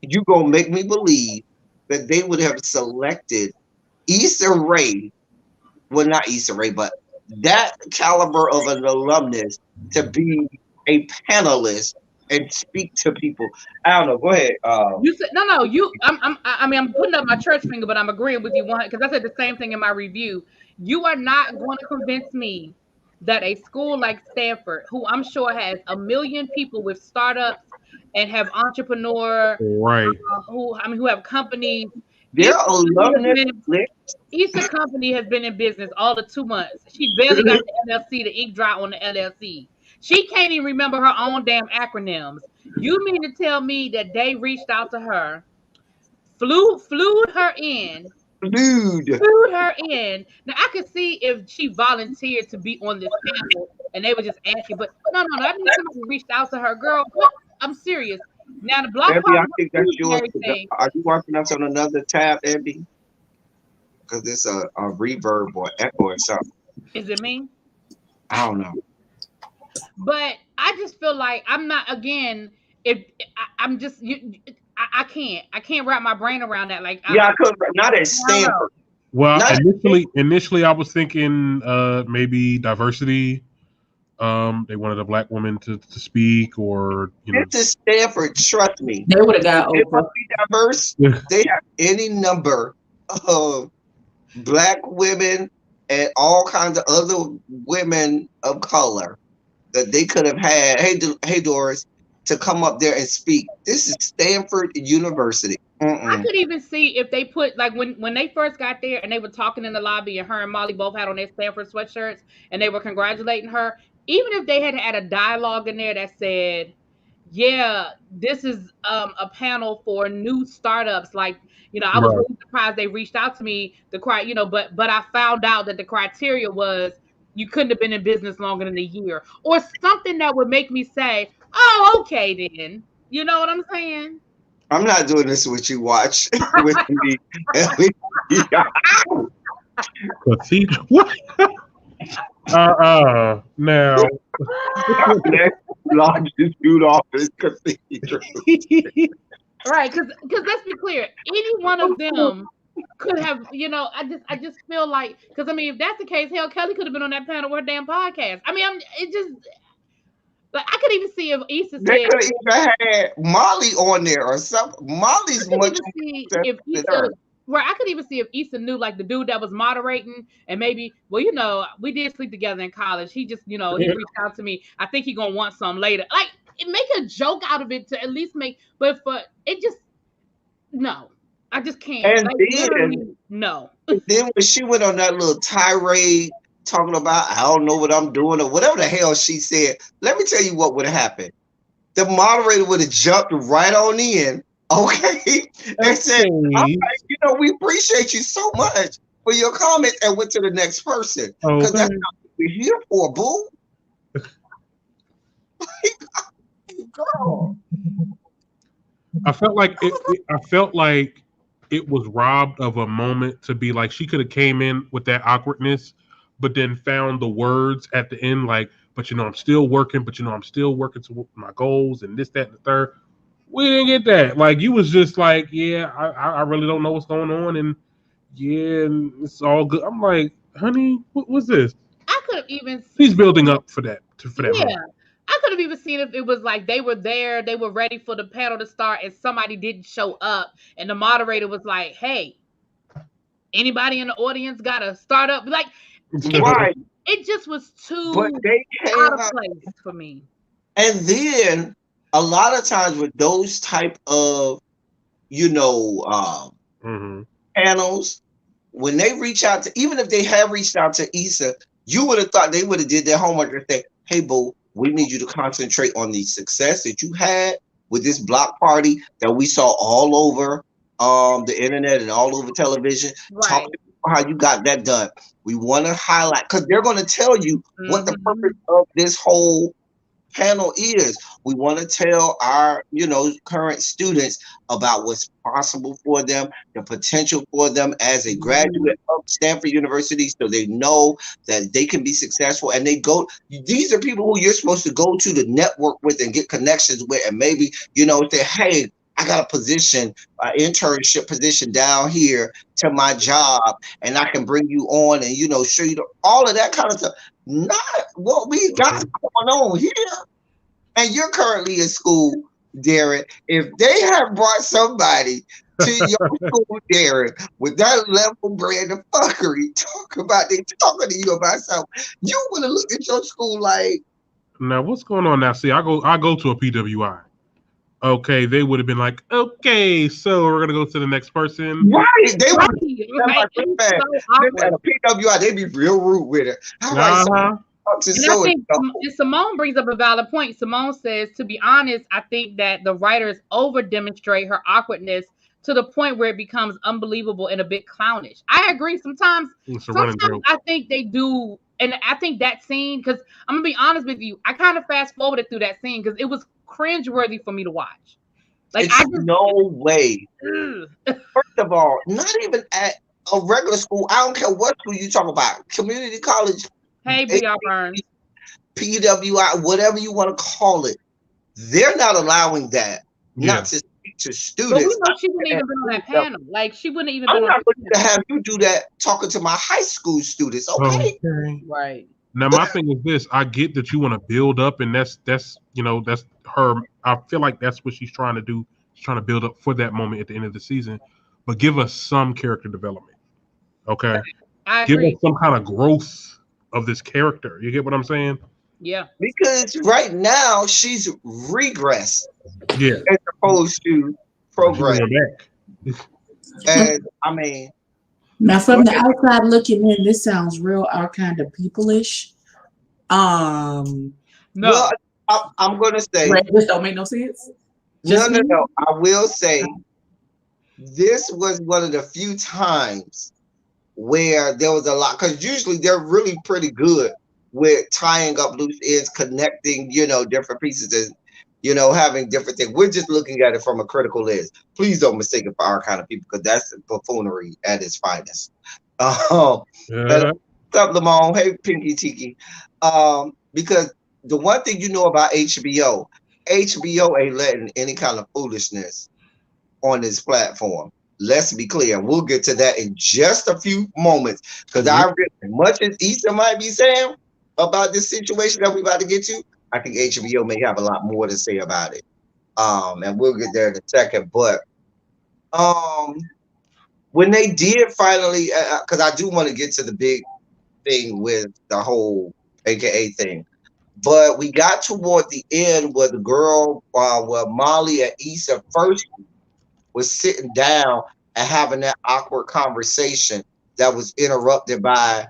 Speaker 1: you gonna make me believe that they would have selected Issa Rae, well not Issa Rae, but that caliber of an alumnus to be a panelist and speak to people. I don't know. Go ahead.
Speaker 4: You said no. I'm putting up my church finger, but I'm agreeing with you one because I said the same thing in my review. You are not going to convince me that a school like Stanford, who I'm sure has a million people with startups and have entrepreneur,
Speaker 2: Right.
Speaker 4: who have companies.
Speaker 1: Their alumnus
Speaker 4: Issa company has been in business all of 2 months. She barely got the LLC, the ink dry on the LLC. She can't even remember her own damn acronyms. You mean to tell me that they reached out to her, flew her in, flew her in. Now I could see if she volunteered to be on this panel and they were just asking, but no. That means somebody reached out to her. Girl, what? I'm serious. Now the block
Speaker 1: Abby, I
Speaker 4: party
Speaker 1: think that's yours.
Speaker 4: everything.
Speaker 1: Are you watching us on another tab, Abby? Because it's a reverb or echo or something.
Speaker 4: Is it me?
Speaker 1: I don't know.
Speaker 4: But I just feel like I'm not again. If I'm just I can't wrap my brain around that. Like
Speaker 1: I could not at Stanford.
Speaker 2: Well, initially I was thinking maybe diversity. They wanted a black woman to speak, or
Speaker 1: This is Stanford. Trust me,
Speaker 3: they would have got
Speaker 1: they
Speaker 3: Oprah.
Speaker 1: must be diverse. They have any number of black women and all kinds of other women of color that they could have had. Hey Doris, to come up there and speak. This is Stanford University.
Speaker 4: I could even see if they put like when they first got there and they were talking in the lobby and her and Molly both had on their Stanford sweatshirts and they were congratulating her. Even if they had to add a dialogue in there that said, yeah, this is a panel for new startups. Like, I was really surprised they reached out to me. But I found out that the criteria was you couldn't have been in business longer than a year, or something that would make me say, "Oh, okay, then." You know what I'm saying?
Speaker 1: I'm not doing this with you. Watch with me.
Speaker 2: What? Now.
Speaker 1: Longitude office cathedral.
Speaker 4: Right, because let's be clear, any one of them could have, I just feel like, because if that's the case, hell, Kelly could have been on that panel with her damn podcast. Like I could even see if Issa
Speaker 1: they could have even had Molly on there or something. Molly's much more.
Speaker 4: Right, I could even see if Issa knew like the dude that was moderating, and maybe, well, we did sleep together in college. He just, he reached out to me. I think he gonna want some later. Like, make a joke out of it to at least make, but for it just no, I just can't.
Speaker 1: And
Speaker 4: then, no.
Speaker 1: Then when she went on that little tirade talking about I don't know what I'm doing or whatever the hell she said, let me tell you what would have happened. The moderator would have jumped right on in. Okay, and said, we appreciate you so much for your comments, and went to the next person because that's not what we're here for, boo. Girl.
Speaker 2: I felt like it was robbed of a moment to be like she could have came in with that awkwardness, but then found the words at the end like, but I'm still working, I'm still working to my goals and this, that, and the third. We didn't get that. Like, you was just like, yeah, I really don't know what's going on, and yeah, it's all good. I'm like, honey, what was this?
Speaker 4: I could have even
Speaker 2: he's building up for that. Yeah,
Speaker 4: moment. I could have even seen if it was like they were there, they were ready for the panel to start, and somebody didn't show up, and the moderator was like, "Hey, anybody in the audience got a startup?" Like,
Speaker 1: right?
Speaker 4: It just was too
Speaker 1: out
Speaker 4: of place for me.
Speaker 1: And then a lot of times with those type of, panels, when they reach out to, even if they have reached out to Issa, you would have thought they would have did their homework and say, hey, boo, we need you to concentrate on the success that you had with this block party that we saw all over the internet and all over television.
Speaker 4: Right.
Speaker 1: Talk about how you got that done. We want to highlight because they're going to tell you what the purpose of this whole panel is. We want to tell our, current students about what's possible for them, the potential for them as a graduate of Stanford University, so they know that they can be successful. And these are people who you're supposed to go to network with and get connections with, and maybe, say, hey, I got a position, an internship position down here to my job, and I can bring you on and, show you all of that kind of stuff. Not what we got going on here. And you're currently in school, Darren. If they have brought somebody to your school, Darren, with that level brand of fuckery, talking to you about something, you would have looked at your school like.
Speaker 2: Now, what's going on now? See, I go to a PWI. Okay, they would have been like, okay, so we're gonna go to the next person.
Speaker 1: Right, they would at a PWI, they'd be real rude with it.
Speaker 4: And I think Simone brings up a valid point. Simone says, to be honest, I think that the writers over demonstrate her awkwardness to the point where it becomes unbelievable and a bit clownish. I agree. Sometimes I think they do. And I think that scene, because I'm going to be honest with you, I kind of fast forwarded through that scene because it was cringeworthy for me to watch.
Speaker 1: Like, no way. First of all, not even at a regular school. I don't care what school you talk about. Community college.
Speaker 4: Hey, B.R. Burns.
Speaker 1: PWI, whatever you want to call it. They're not allowing that. Not to speak to students.
Speaker 4: But we know she wouldn't even been on that panel. Like, she wouldn't even been on
Speaker 1: that panel. I'm not going to have you do that talking to my high school students, okay?
Speaker 4: Right.
Speaker 2: Now, my thing is this. I get that you want to build up, and that's her. I feel like that's what she's trying to do. She's trying to build up for that moment at the end of the season. But give us some character development, okay?
Speaker 4: I agree.
Speaker 2: Give us some kind of growth of this character. You get what I'm saying?
Speaker 4: Yeah.
Speaker 1: Because right now she's regressed.
Speaker 2: Yeah.
Speaker 1: As opposed to progress. And I mean,
Speaker 3: now from the outside looking in, this sounds real our kind of people-ish.
Speaker 1: No. Well, I'm gonna say
Speaker 3: this don't make no sense.
Speaker 1: No. I will say this was one of the few times where there was a lot, because usually they're really pretty good with tying up loose ends, connecting, different pieces, and having different things. We're just looking at it from a critical lens. Please don't mistake it for our kind of people, because that's buffoonery at its finest. What's up, Lamone? Hey, Pinky Tiki. Because the one thing you know about HBO ain't letting any kind of foolishness on this platform. Let's be clear. We'll get to that in just a few moments. Because as much as Issa might be saying about this situation that we're about to get to, I think HBO may have a lot more to say about it. And we'll get there in a second. But when they did finally, because I do want to get to the big thing with the whole AKA thing. But we got toward the end where the girl, where Molly and Issa first was sitting down and having that awkward conversation that was interrupted by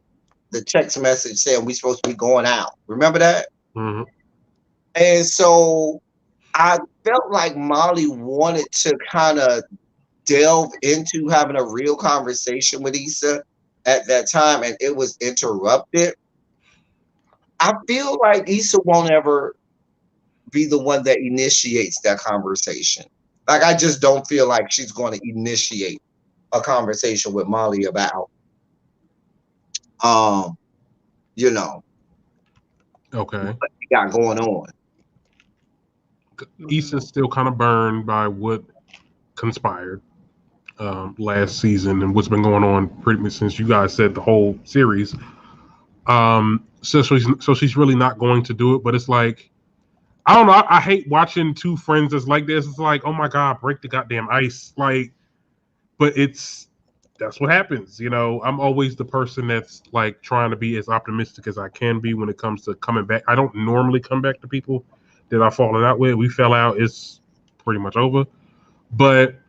Speaker 1: the text message saying we're supposed to be going out. Remember that?
Speaker 2: Mm-hmm.
Speaker 1: And so I felt like Molly wanted to kind of delve into having a real conversation with Issa at that time, and it was interrupted. I feel like Issa won't ever be the one that initiates that conversation. Like, I just don't feel like she's going to initiate a conversation with Molly about,
Speaker 2: okay,
Speaker 1: what she got going on.
Speaker 2: Issa's still kind of burned by what conspired last season and what's been going on pretty much since you guys said the whole series. So she's really not going to do it, but it's like, I don't know. I hate watching two friends that's like this. It's like, oh my God, break the goddamn ice. Like, but that's what happens. I'm always the person that's like trying to be as optimistic as I can be when it comes to coming back. I don't normally come back to people that I've fallen out with. We fell out. It's pretty much over. But,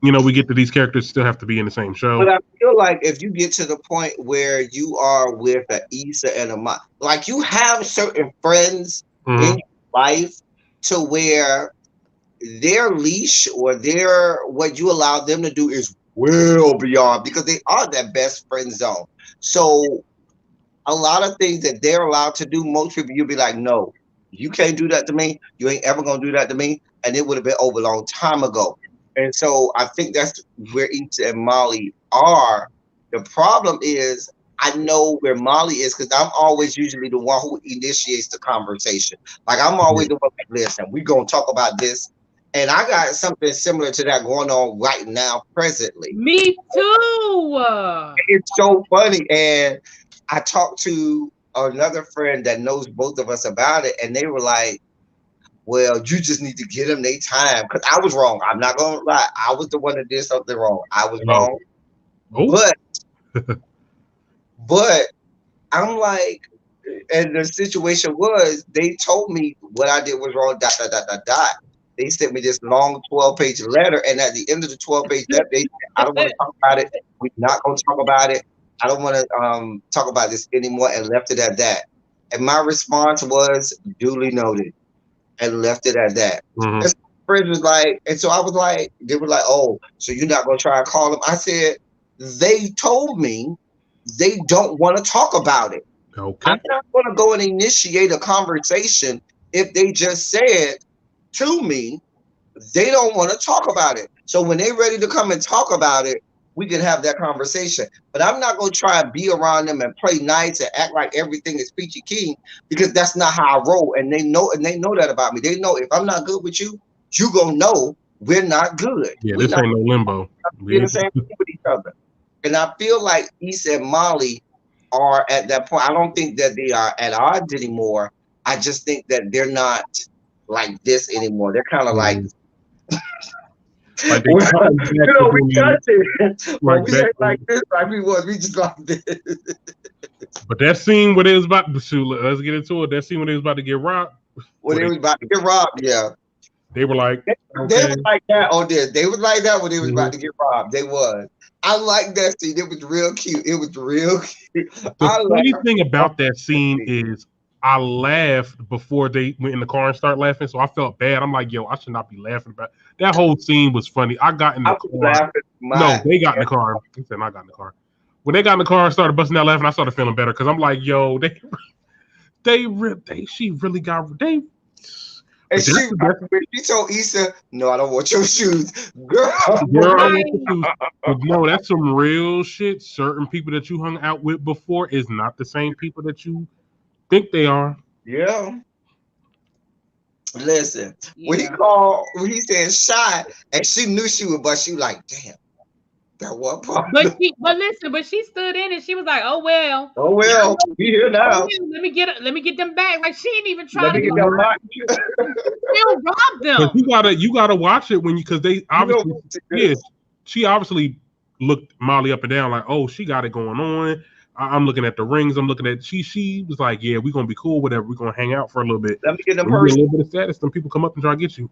Speaker 2: we get to these characters still have to be in the same show.
Speaker 1: But I feel like if you get to the point where you are with an Issa and a like, you have certain friends in your life to where their leash or what you allow them to do is well beyond, because they are that best friend zone. So a lot of things that they're allowed to do, most people you'll be like, no, you can't do that to me. You ain't ever gonna do that to me. And it would have been over a long time ago. And so I think that's where Issa and Molly are. The problem is I know where Molly is because I'm always usually the one who initiates the conversation. Like I'm always the one like, listen, we're gonna talk about this. And I got something similar to that going on right now, presently.
Speaker 4: Me too.
Speaker 1: It's so funny. And I talked to another friend that knows both of us about it, and they were like, well, you just need to give them their time. Because I was wrong. I'm not going to lie. I was the one that did something wrong. I was wrong.
Speaker 2: Oh.
Speaker 1: But I'm like, and the situation was, they told me what I did was wrong, dot, dot, dot, dot, dot. They sent me this long 12-page letter, and at the end of the 12-page letter, they said, I don't want to talk about it. We're not going to talk about it. I don't want to talk about this anymore, and left it at that. And my response was duly noted, and left it at that.
Speaker 2: Mm-hmm.
Speaker 1: And so my friends was like, and so I was like, they were like, oh, so you're not going to try and call them? I said, they told me they don't want to talk about it.
Speaker 2: Okay.
Speaker 1: I'm not going to go and initiate a conversation if they just said to me they don't want to talk about it. So when they're ready to come and talk about it, we can have that conversation. But I'm not going to try and be around them and play nice and act like everything is peachy keen, because that's not how I roll. And they know that about me. They know if I'm not good with you, you gonna know we're not good.
Speaker 2: Yeah,
Speaker 1: we're
Speaker 2: this ain't no limbo.
Speaker 1: We're the same thing with each other. And I feel like Issa and Molly are at that point. I don't think that they are at odds anymore. I just think that they're not like this anymore. They're kind of like,
Speaker 2: like
Speaker 1: we got it. But we ain't like this like we was. We just like this.
Speaker 2: But that scene where they was about to shoot, let's get into it. That scene when they was about to get robbed.
Speaker 1: When they was about to get robbed, yeah.
Speaker 2: They were like,
Speaker 1: they was like that on this. They was like that when they was about to get robbed. They was. I like that scene. It was real cute. It was real cute.
Speaker 2: The funny thing about that scene is I laughed before they went in the car and started laughing, so I felt bad. I'm like, yo, I should not be laughing about it. That whole scene was funny. I got in the car. No, they got in the car. He said I got in the car. When they got in the car and started busting out laughing, I started feeling better because I'm like, yo, she really got they.
Speaker 1: And she told Issa, no, I don't want your shoes. Girl,
Speaker 2: I want your shoes. But no, that's some real shit. Certain people that you hung out with before is not the same people that you think they are.
Speaker 1: Yeah. Listen, when he said shy, and she knew she would, but she was like, damn, that one part.
Speaker 4: But she stood in and she was like, oh well,
Speaker 1: we here now.
Speaker 4: Let me get them back. Like she ain't even trying to
Speaker 1: get them back.
Speaker 4: Still rob them.
Speaker 2: You gotta watch it because they obviously she obviously looked Molly up and down like, oh, she got it going on. I'm looking at the rings. I'm looking at she was like, yeah, we're gonna be cool, whatever. We're gonna hang out for a little bit.
Speaker 1: Let me get them purses.
Speaker 2: A little bit of status. Some people come up and try to get you.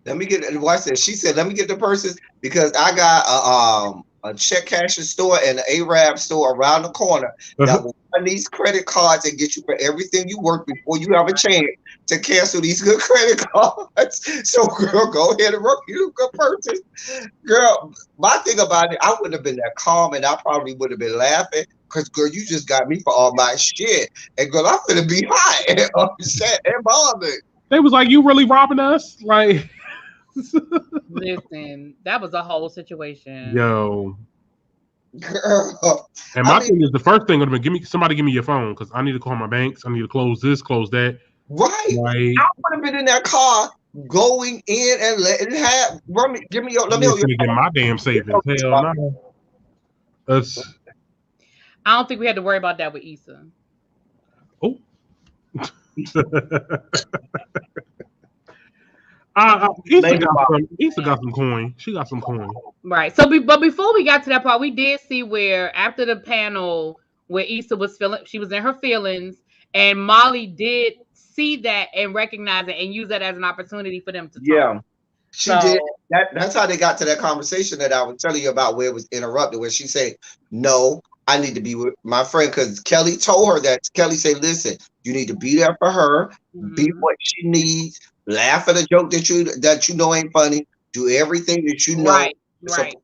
Speaker 1: Let me get. Watch this. She said, "Let me get the purses because I got a check cashing store and an Arab store around the corner that will run these credit cards and get you for everything you work before you have a chance to cancel these good credit cards." So, girl, go ahead and work your good purses. Girl, my thing about it, I wouldn't have been that calm, and I probably would have been laughing because, girl, you just got me for all my shit, and girl, I'm gonna be hot and upset and bothered.
Speaker 2: They was like, "You really robbing us?" Like.
Speaker 4: Listen, that was a whole situation.
Speaker 2: Yo.
Speaker 1: Girl.
Speaker 2: And my thing is the first thing would have been give me your phone because I need to call my banks. I need to close this, close that.
Speaker 1: Right.
Speaker 2: Like,
Speaker 1: I would have been in that car going in and letting have give me your let me
Speaker 2: get my damn savings. Hell no.
Speaker 4: I don't think we had to worry about that with Issa.
Speaker 2: Oh. Issa got some coin. She got some coin.
Speaker 4: Right. So, but before we got to that part, we did see where after the panel where Issa was she was in her feelings, and Molly did see that and recognize it and use that as an opportunity for them to talk.
Speaker 1: Yeah, she did. That's how they got to that conversation that I was telling you about, where it was interrupted, where she said, "No, I need to be with my friend," because Kelly told her that. Kelly said, "Listen, you need to be there for her, be what she needs." Laugh at a joke that you know ain't funny. Do everything that you know
Speaker 4: Right.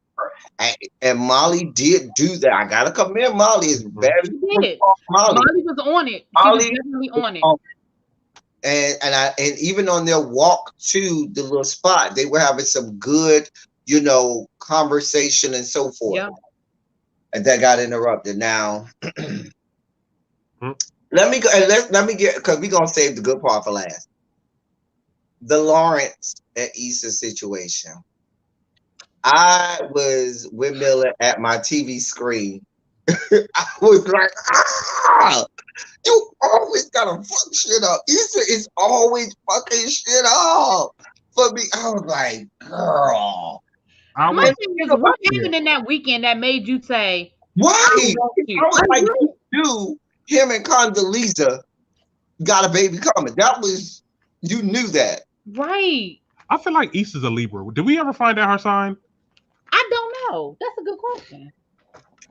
Speaker 1: And Molly did do that. I gotta commend Molly. As bad as
Speaker 4: She did.
Speaker 1: Molly
Speaker 4: Was on it. She was definitely on it.
Speaker 1: And even on their walk to the little spot, they were having some good, conversation and so forth.
Speaker 4: Yeah.
Speaker 1: And that got interrupted. Now, let me go and let me get, because we're gonna save the good part for last. The Lawrence and Issa situation. I was windmilling at my TV screen. I was like, you always gotta fuck shit up. Issa is always fucking shit up for me. I was like, girl.
Speaker 4: My thing is, what happened in that weekend that made you say,
Speaker 1: why? I was like, you, him and Condoleezza got a baby coming. That was, you knew that.
Speaker 4: Right.
Speaker 2: I feel like Issa's a Libra. Did we ever find out her sign?
Speaker 4: I don't know. That's a good question.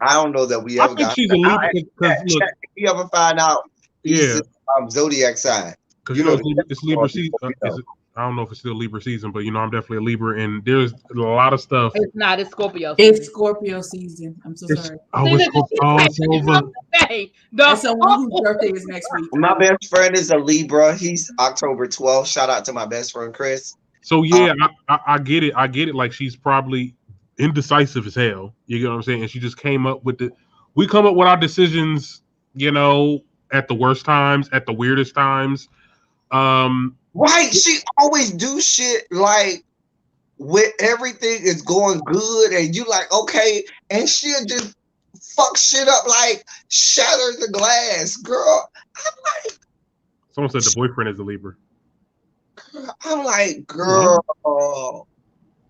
Speaker 1: I don't know that we ever got. I think she's a Libra. If you ever find out,
Speaker 2: yeah,
Speaker 1: zodiac sign.
Speaker 2: Because it's Libra season. I don't know if it's still Libra season, but I'm definitely a Libra, and there's a lot of stuff.
Speaker 4: It's not. It's Scorpio.
Speaker 3: It's Scorpio season. I'm so sorry.
Speaker 2: It's over.
Speaker 3: That's someone whose birthday is next week.
Speaker 1: My best friend is a Libra. He's October 12th. Shout out to my best friend Chris.
Speaker 2: So yeah, I get it. I get it. Like, she's probably indecisive as hell. You get what I'm saying? And she just came up with we come up with our decisions, at the worst times, at the weirdest times.
Speaker 1: Right. She always do shit like when everything is going good and you like, okay, and she'll just fuck shit up, like shatter the glass, girl. I'm like,
Speaker 2: someone said the boyfriend is a Libra.
Speaker 1: I'm like, girl,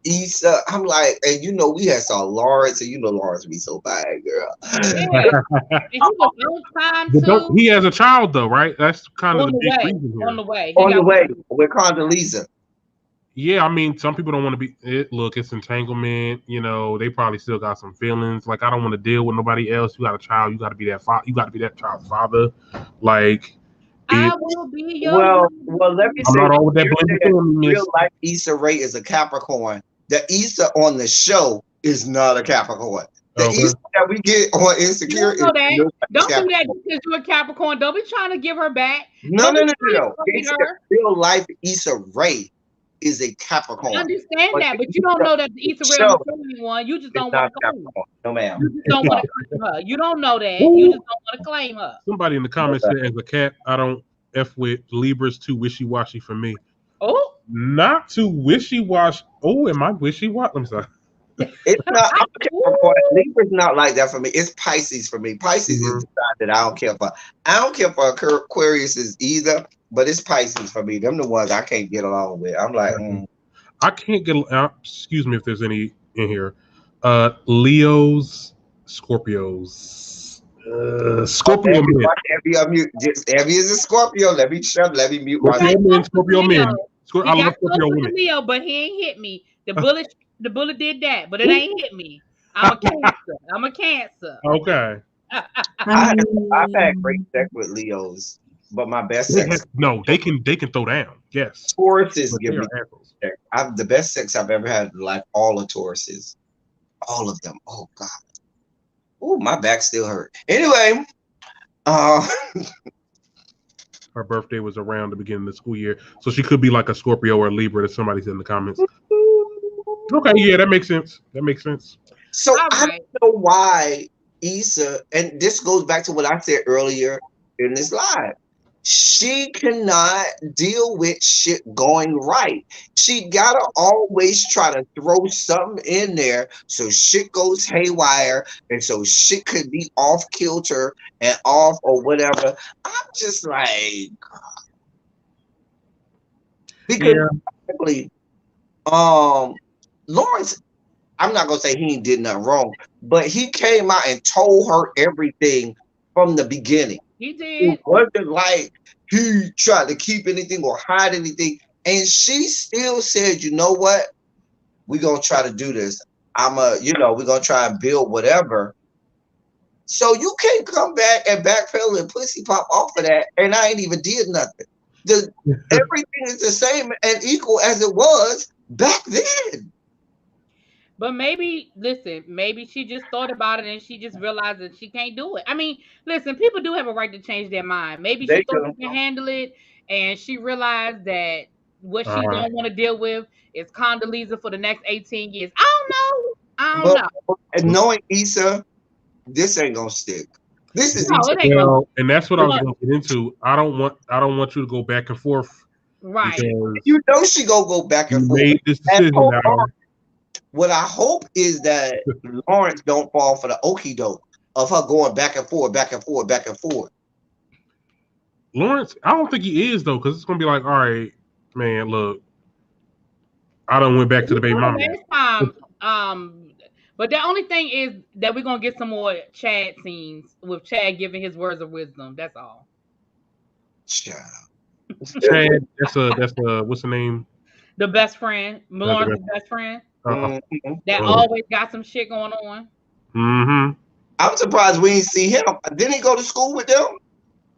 Speaker 1: Issa. I'm like, and we had saw Lawrence, and Lawrence be so bad, girl.
Speaker 2: Yeah. He has a child though, right? That's kind of the big reason here.
Speaker 1: On the way with Condoleezza.
Speaker 2: Yeah, I mean, some people don't want to be. Look, it's entanglement. They probably still got some feelings. Like, I don't want to deal with nobody else. You got a child. You got to be that father. You got to be that child's father. Like,
Speaker 4: I will be your.
Speaker 1: Well, let me say, real life Issa Rae is a Capricorn. The Issa on the show is not a Capricorn. The Issa that we get on Insecure is
Speaker 4: don't do that because you're a Capricorn. Don't be trying to give her back.
Speaker 1: No. Real life Issa Rae is a Capricorn.
Speaker 4: I understand that, but you don't know that the Issa Rae is one. You just don't want to claim her.
Speaker 1: No, ma'am.
Speaker 4: You just don't want to claim her. You don't know that. You just don't want to claim her.
Speaker 2: Somebody in the comments said, as a cat, I don't F with Libras, too wishy-washy for me.
Speaker 4: Oh?
Speaker 2: Not too wishy-washy. Oh, am I wishy-washy? I'm sorry.
Speaker 1: It's not. Libra's not like that for me. It's Pisces for me. Pisces is the side that I don't care for. I don't care for Aquarius either, but it's Pisces for me. Them the ones I can't get along with. I'm like,
Speaker 2: I can't get. Excuse me if there's any in here. Leos, Scorpios, Scorpio men.
Speaker 1: Abby is a Scorpio. Let me mute
Speaker 2: myself. Scorpio men. I love Scorpio women.
Speaker 4: Leo, but he ain't hit me. The bullet did that, but it ain't hit me. I'm a Cancer.
Speaker 2: Okay.
Speaker 1: I've had great sex with Leos, but my best sex.
Speaker 2: No, they can throw down. Yes.
Speaker 1: Tauruses give me sex. The best sex I've ever had in life. All the Tauruses, all of them. Oh God. Oh, my back still hurt. Anyway,
Speaker 2: her birthday was around the beginning of the school year, so she could be like a Scorpio or a Libra that somebody's in the comments. Okay, yeah, that makes sense.
Speaker 1: So I don't know why Issa, and this goes back to what I said earlier in this live. She cannot deal with shit going right. She gotta always try to throw something in there so shit goes haywire and so shit could be off kilter and off or whatever. I'm just like, because Lawrence, I'm not gonna say he did nothing wrong, but he came out and told her everything from the beginning.
Speaker 4: He did.
Speaker 1: It wasn't like he tried to keep anything or hide anything. And she still said, you know what? We're gonna try to do this. We're gonna try and build whatever. So you can't come back and backpedal and pussy pop off of that, and I ain't even did nothing. Everything is the same and equal as it was back then.
Speaker 4: But maybe, listen, maybe she just thought about it and she just realized that she can't do it. I mean, listen, people do have a right to change their mind. Maybe she
Speaker 1: They
Speaker 4: thought
Speaker 1: do.
Speaker 4: she can handle it and she realized that what she
Speaker 2: Uh,
Speaker 4: don't want to deal with is Condoleezza for the next 18 years. I don't know. I don't
Speaker 1: But
Speaker 4: know.
Speaker 1: and knowing Issa, this ain't gonna stick. This is
Speaker 4: No,
Speaker 1: Issa.
Speaker 4: it ain't gonna.
Speaker 2: well, and that's what I
Speaker 4: We're
Speaker 2: was
Speaker 4: gonna
Speaker 2: going to get into. I don't want you to go back and forth
Speaker 4: right.
Speaker 2: because
Speaker 1: You know she gonna go back and
Speaker 2: you
Speaker 1: forth.
Speaker 2: made this
Speaker 1: And
Speaker 2: decision
Speaker 1: hold
Speaker 2: now.
Speaker 1: on. What I hope is that Lawrence don't fall for the okie doke of her going back and forth, back and forth, back and forth.
Speaker 2: Lawrence, I don't think he is though, because it's going to be like, all right, man, look, I done went back to the baby mama.
Speaker 4: Last time, but the only thing is that we're gonna get some more Chad scenes with Chad giving his words of wisdom. That's all.
Speaker 1: Child.
Speaker 2: Chad, that's a what's the name?
Speaker 4: The best friend,
Speaker 2: The
Speaker 4: Lawrence's best friend,
Speaker 1: Mhm.
Speaker 4: that always got some shit going on.
Speaker 2: Mm-hmm.
Speaker 1: I'm surprised we didn't see him. Didn't he go to school with them?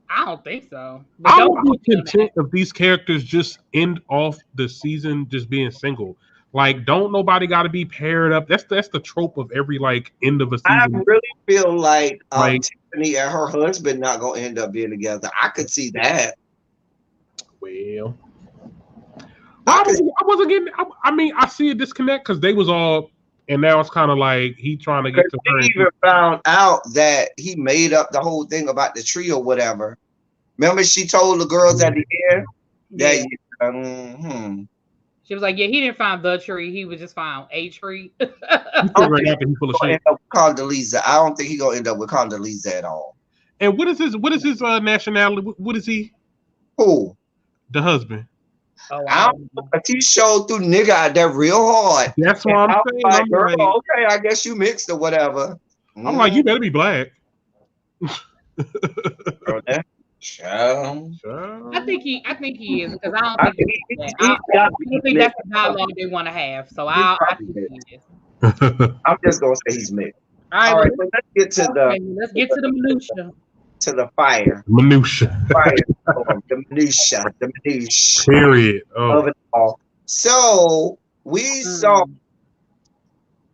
Speaker 4: I don't think so. But
Speaker 2: I
Speaker 4: don't
Speaker 2: would be
Speaker 4: put me on
Speaker 2: content if these characters just end off the season just being single. Like, don't nobody got to be paired up. That's the trope of every like end of a
Speaker 1: I
Speaker 2: season.
Speaker 1: really feel like
Speaker 2: Like,
Speaker 1: Tiffany and her husband not gonna end up being together. I could see that.
Speaker 2: well, I wasn't getting. I mean, I see a disconnect because they was all, and now it's kind of like he trying to get to her.
Speaker 1: They even found out that he made up the whole thing about the tree or whatever. Remember, she told the girls at the end that
Speaker 4: Yeah. She was like, "Yeah, he didn't find the tree. He was just found a tree."
Speaker 2: He said right after he full of
Speaker 1: gonna
Speaker 2: shit.
Speaker 1: end up with Condoleezza. I don't think he's gonna end up with Condoleezza at all.
Speaker 2: And what is his nationality? What is he?
Speaker 1: Who?
Speaker 2: The husband.
Speaker 4: Oh,
Speaker 1: I don't know, but he showed through nigga out there real hard.
Speaker 2: That's what
Speaker 1: And
Speaker 2: I'm
Speaker 1: I was
Speaker 2: saying.
Speaker 1: like,
Speaker 2: I'm
Speaker 1: girl,
Speaker 2: like,
Speaker 1: okay, I guess you mixed or whatever.
Speaker 2: I'm like, you better be black.
Speaker 1: Girl, that child.
Speaker 4: I think he is because I don't
Speaker 1: I
Speaker 4: think
Speaker 1: think
Speaker 4: he's that.
Speaker 1: he's
Speaker 4: I
Speaker 1: got
Speaker 4: don't think that's the dialogue they want to have. So I
Speaker 1: probably
Speaker 4: think
Speaker 1: mixed.
Speaker 4: he is.
Speaker 1: I'm just gonna say he's mixed.
Speaker 4: All right,
Speaker 1: All right,
Speaker 4: well,
Speaker 1: so let's get to the
Speaker 4: let's get to the minutia.
Speaker 1: to the fire.
Speaker 2: Minutia.
Speaker 1: Firestorm, the minutia
Speaker 2: Period. Oh.
Speaker 1: of it all. So we saw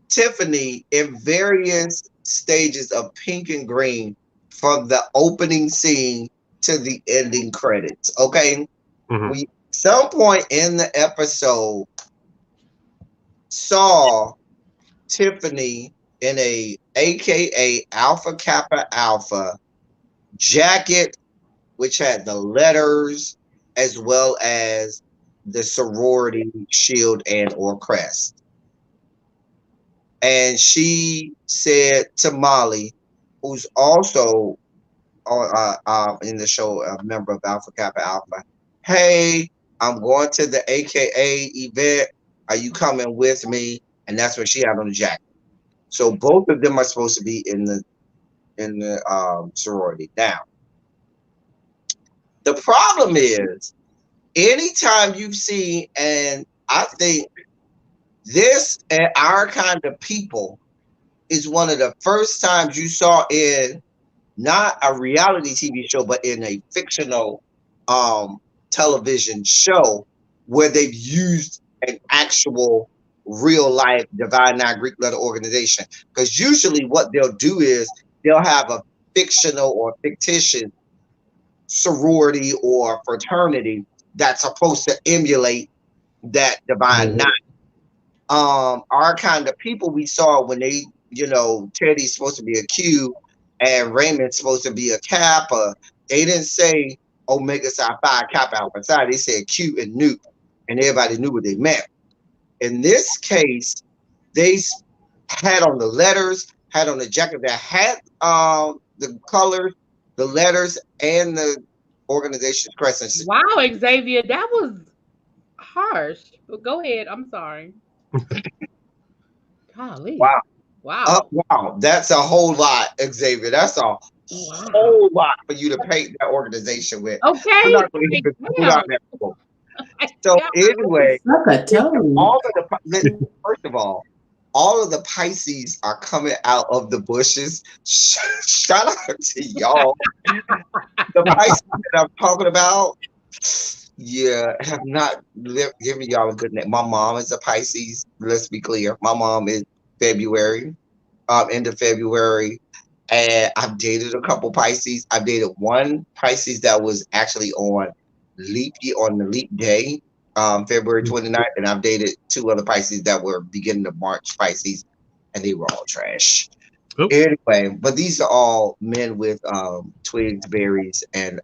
Speaker 1: Tiffany in various stages of pink and green from the opening scene to the ending credits. Okay.
Speaker 2: Mhm.
Speaker 1: We some point in the episode saw Tiffany in a AKA Alpha Kappa Alpha jacket, which had the letters as well as the sorority shield and or crest. And she said to Molly, who's also in the show, a member of Alpha Kappa Alpha, "Hey, I'm going to the AKA event. Are you coming with me?" And that's what she had on the jacket. So both of them are supposed to be in the sorority. Now, the problem is, anytime you've seen, and I think this and our kind of people is one of the first times you saw in not a reality TV show, but in a fictional television show where they've used an actual real life Divine Nine Greek letter organization. Because usually what they'll do is they'll have a fictional or fictitious sorority or fraternity that's supposed to emulate that Divine Nine. Our kind of people we saw when they, Teddy's supposed to be a Q and Raymond's supposed to be a Kappa. They didn't say Omega Psi Phi Kappa Alpha Psi. They said Q and Nuke, and everybody knew what they meant. In this case, they had on the letters, had on the jacket that had the colors, the letters, and the organization's crescent.
Speaker 4: Wow, Xavier, that was harsh. But go ahead. I'm sorry. Golly.
Speaker 1: Wow.
Speaker 4: Wow.
Speaker 1: Wow. That's a whole lot, Xavier. That's a whole lot for you to paint that organization with.
Speaker 4: Okay.
Speaker 1: We're not going to even put out that book. So anyway, first of all of the Pisces are coming out of the bushes. Shout out to y'all. The Pisces that I'm talking about, have not given y'all a good name. My mom is a Pisces. Let's be clear. My mom is February, end of February. And I've dated a couple Pisces. I've dated one Pisces that was actually on the leap day, February 29th. And I've dated two other Pisces that were beginning of March Pisces, and they were all trash.
Speaker 2: Oh.
Speaker 1: Anyway, but these are all men with twigs, berries, and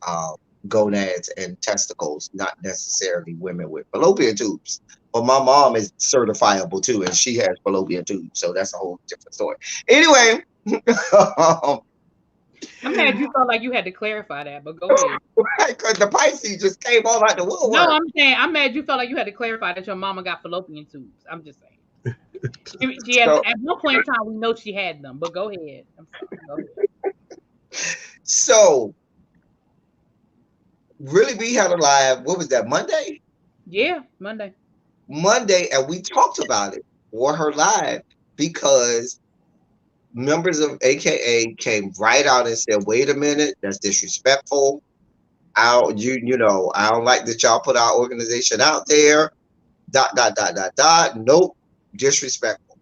Speaker 1: gonads and testicles, not necessarily women with fallopian tubes. But my mom is certifiable too, and she has fallopian tubes, so that's a whole different story. Anyway,
Speaker 4: I'm mad you felt like you had to clarify that, but go ahead.
Speaker 1: because the Pisces just came all out the woodwork.
Speaker 4: No, I'm saying I'm mad you felt like you had to clarify that your mama got fallopian tubes. I'm just saying. She had,
Speaker 1: So-
Speaker 4: at one point in time, we know she had them, but go ahead. I'm sorry, go ahead.
Speaker 1: So, really, we had a live. What was that? Monday.
Speaker 4: Yeah, Monday.
Speaker 1: And we talked about it for her live because members of AKA came right out and said, "Wait a minute, that's disrespectful. I don't like that y'all put our organization out there. ... Nope, disrespectful."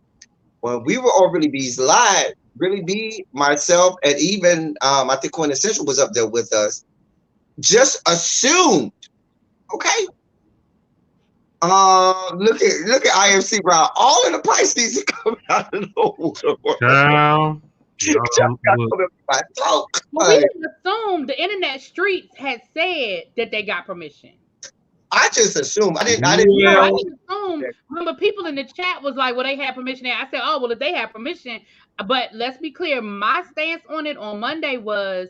Speaker 1: When we were on Really B's live, Really B, myself, and even I think Quintessential was up there with us, just assumed, okay. Look at IFC Brown. All of the Pisces coming out of the woodwork.
Speaker 2: Child.
Speaker 4: Well, we didn't assume the internet streets had said that they got permission.
Speaker 1: I just assumed. I didn't
Speaker 4: No, I
Speaker 1: know.
Speaker 4: didn't assume. Remember, people in the chat was like, "Well, they had permission." I said, "Oh, well, if they had permission," but let's be clear. My stance on it on Monday was,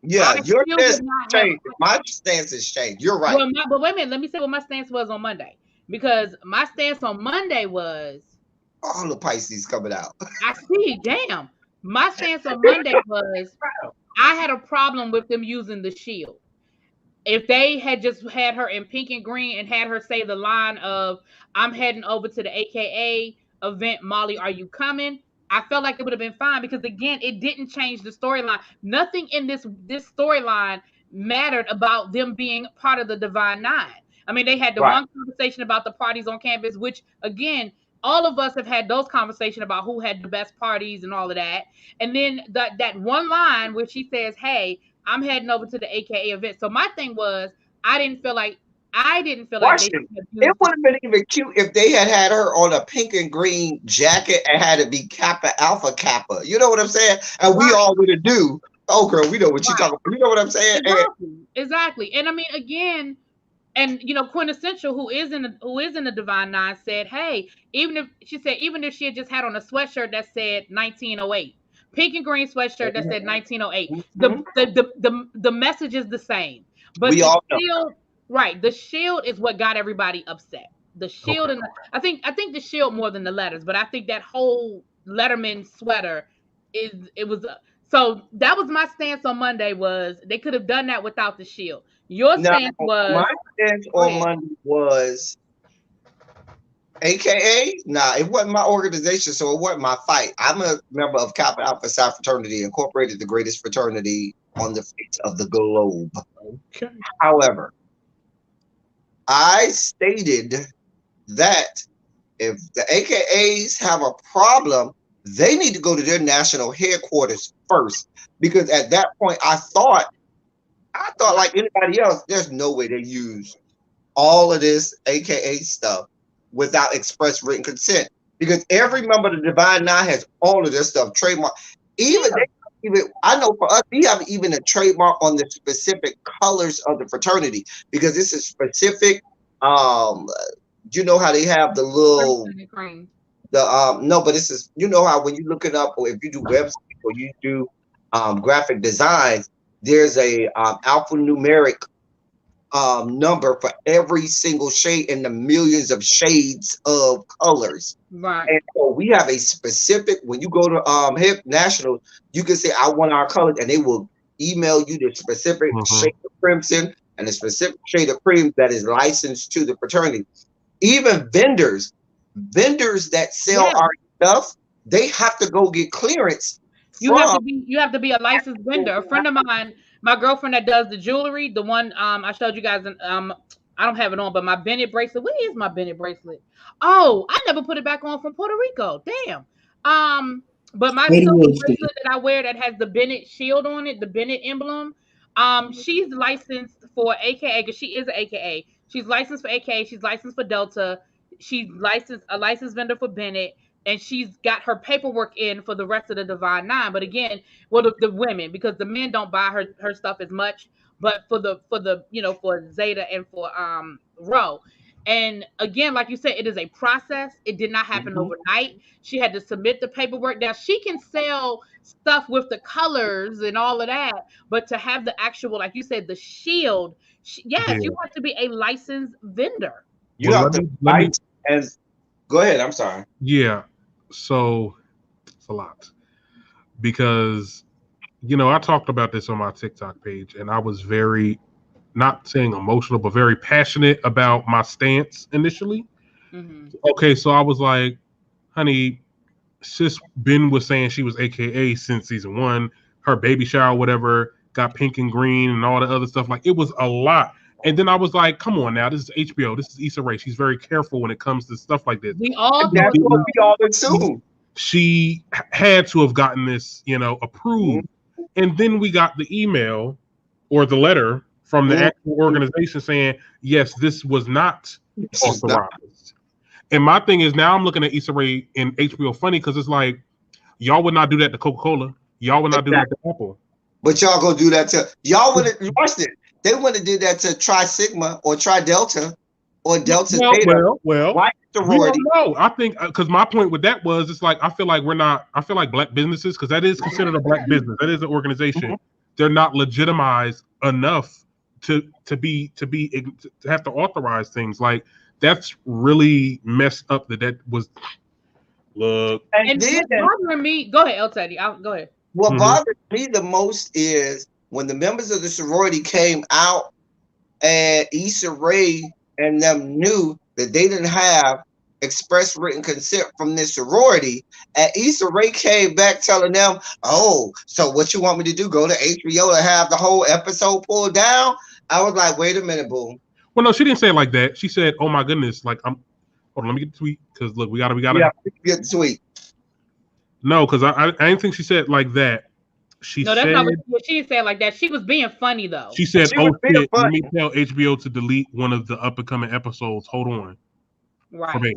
Speaker 1: Yeah, your
Speaker 4: still
Speaker 1: stance
Speaker 4: did not
Speaker 1: changed. My stance has changed. You're right.
Speaker 4: well, but wait a minute. Let me say what my stance was on Monday, because my stance on Monday was,
Speaker 1: all the Pisces coming out.
Speaker 4: I see. Damn. My stance on Monday was, I had a problem with them using the shield. If they had just had her in pink and green and had her say the line of, "I'm heading over to the AKA event, Molly, are you coming?" I felt like it would have been fine, because again, it didn't change the storyline. Nothing in this storyline mattered about them being part of the Divine Nine. I mean, they had the one conversation about the parties on campus, which again, all of us have had those conversations about who had the best parties and all of that. And then that one line where she says, "Hey, I'm heading over to the AKA event." So my thing was, I didn't feel like
Speaker 1: it would have been even cute if they had her on a pink and green jacket and had it be Kappa Alpha Kappa. You know what I'm saying? And we all would have do. Oh, girl, we know what you're talking about. You know what I'm saying?
Speaker 4: Exactly. And I mean, again, and Quintessential, who is in the Divine Nine, said, "Hey, even if she had just had on a sweatshirt that said 1908, pink and green sweatshirt that said 1908, the message is the same." But
Speaker 1: we all know.
Speaker 4: Shield, right? The shield is what got everybody upset. The shield, and I think the shield more than the letters, but I think that whole Letterman sweater so that was my stance on Monday, was they could have done that without the shield. Your stance was,
Speaker 1: my stance on Monday was, AKA, it wasn't my organization, so it wasn't my fight. I'm a member of Kappa Alpha Psi Fraternity Incorporated, the greatest fraternity on the face of the globe.
Speaker 2: Okay.
Speaker 1: However, I stated that if the AKAs have a problem, they need to go to their national headquarters first, because at that point I thought like anybody else, there's no way they use all of this AKA stuff without express written consent, because every member of the Divine Nine has all of their stuff trademark. I know for us, we have even a trademark on the specific colors of the fraternity, because this is specific. You know how they have the little no, but this is, how when you look it up, or if you do websites or you do graphic designs, there's a alphanumeric number for every single shade in the millions of shades of colors.
Speaker 4: Right.
Speaker 1: And so we have a specific, when you go to Hip National, you can say, "I want our colors," and they will email you the specific shade of crimson and the specific shade of cream that is licensed to the fraternity. Even vendors that sell our stuff, they have to go get clearance.
Speaker 4: You have to be a licensed vendor. A friend of mine, my girlfriend that does the jewelry, the one I showed you guys I don't have it on, but my Bennett bracelet. Where is my Bennett bracelet? Oh, I never put it back on from Puerto Rico. Damn. But my silver
Speaker 3: ADHD.
Speaker 4: bracelet that I wear that has the Bennett shield on it, the Bennett emblem. She's licensed for AKA because she is an AKA. She's licensed for AKA. She's licensed for Delta. She's licensed a licensed vendor for Bennett, and she's got her paperwork in for the rest of the Divine Nine. But again, well, the women, because the men don't buy her stuff as much, but for the for Zeta and for Ro. And again, like you said, it is a process. It did not happen overnight. She had to submit the paperwork. Now she can sell stuff with the colors and all of that, but to have the actual, like you said, the shield, yes, you have to be a licensed vendor.
Speaker 1: You have to fight as. Go ahead. I'm sorry.
Speaker 2: Yeah. So it's a lot because I talked about this on my TikTok page, and I was very, not saying emotional, but very passionate about my stance initially. Mm-hmm. Okay, so I was like, honey, sis Ben was saying she was AKA since season 1. Her baby shower, whatever, got pink and green and all the other stuff. Like, it was a lot. And then I was like, come on now, this is HBO. This is Issa Rae. She's very careful when it comes to stuff like this.
Speaker 4: We all
Speaker 1: That's what we all assume.
Speaker 2: She had to have gotten this, approved. Mm-hmm. And then we got the email or the letter from the actual organization saying, yes, this was not authorized. And my thing is, now I'm looking at Issa Rae and HBO funny because it's like, y'all would not do that to Coca-Cola. Y'all would not do that to Apple.
Speaker 1: But y'all go do that to, y'all would have watched it. They wouldn't have did that to Tri Sigma or Tri Delta or Delta Theta.
Speaker 2: Well,
Speaker 1: why sorority?
Speaker 2: No, I think because my point with that was, it's like I feel like black businesses, because that is considered a black business. That is an organization. Mm-hmm. They're not legitimized enough to have to authorize things. Like, that's really messed up. That was look.
Speaker 4: And bothering me. Go ahead, El Teddy. Go ahead.
Speaker 1: What bothers me the most is when the members of the sorority came out and Issa Rae and them knew that they didn't have express written consent from this sorority, and Issa Rae came back telling them, oh, so what you want me to do? Go to HBO to have the whole episode pulled down? I was like, wait a minute, boo.
Speaker 2: Well, no, she didn't say it like that. She said, oh my goodness, like, hold on, let me get the tweet, because look, we gotta
Speaker 1: get the tweet.
Speaker 2: No, because I didn't think she said like that.
Speaker 4: That's not what she didn't say it like that. She was being funny though.
Speaker 2: She said, "Oh shit, let me tell HBO to delete one of the up and coming episodes. Hold on."
Speaker 4: Right.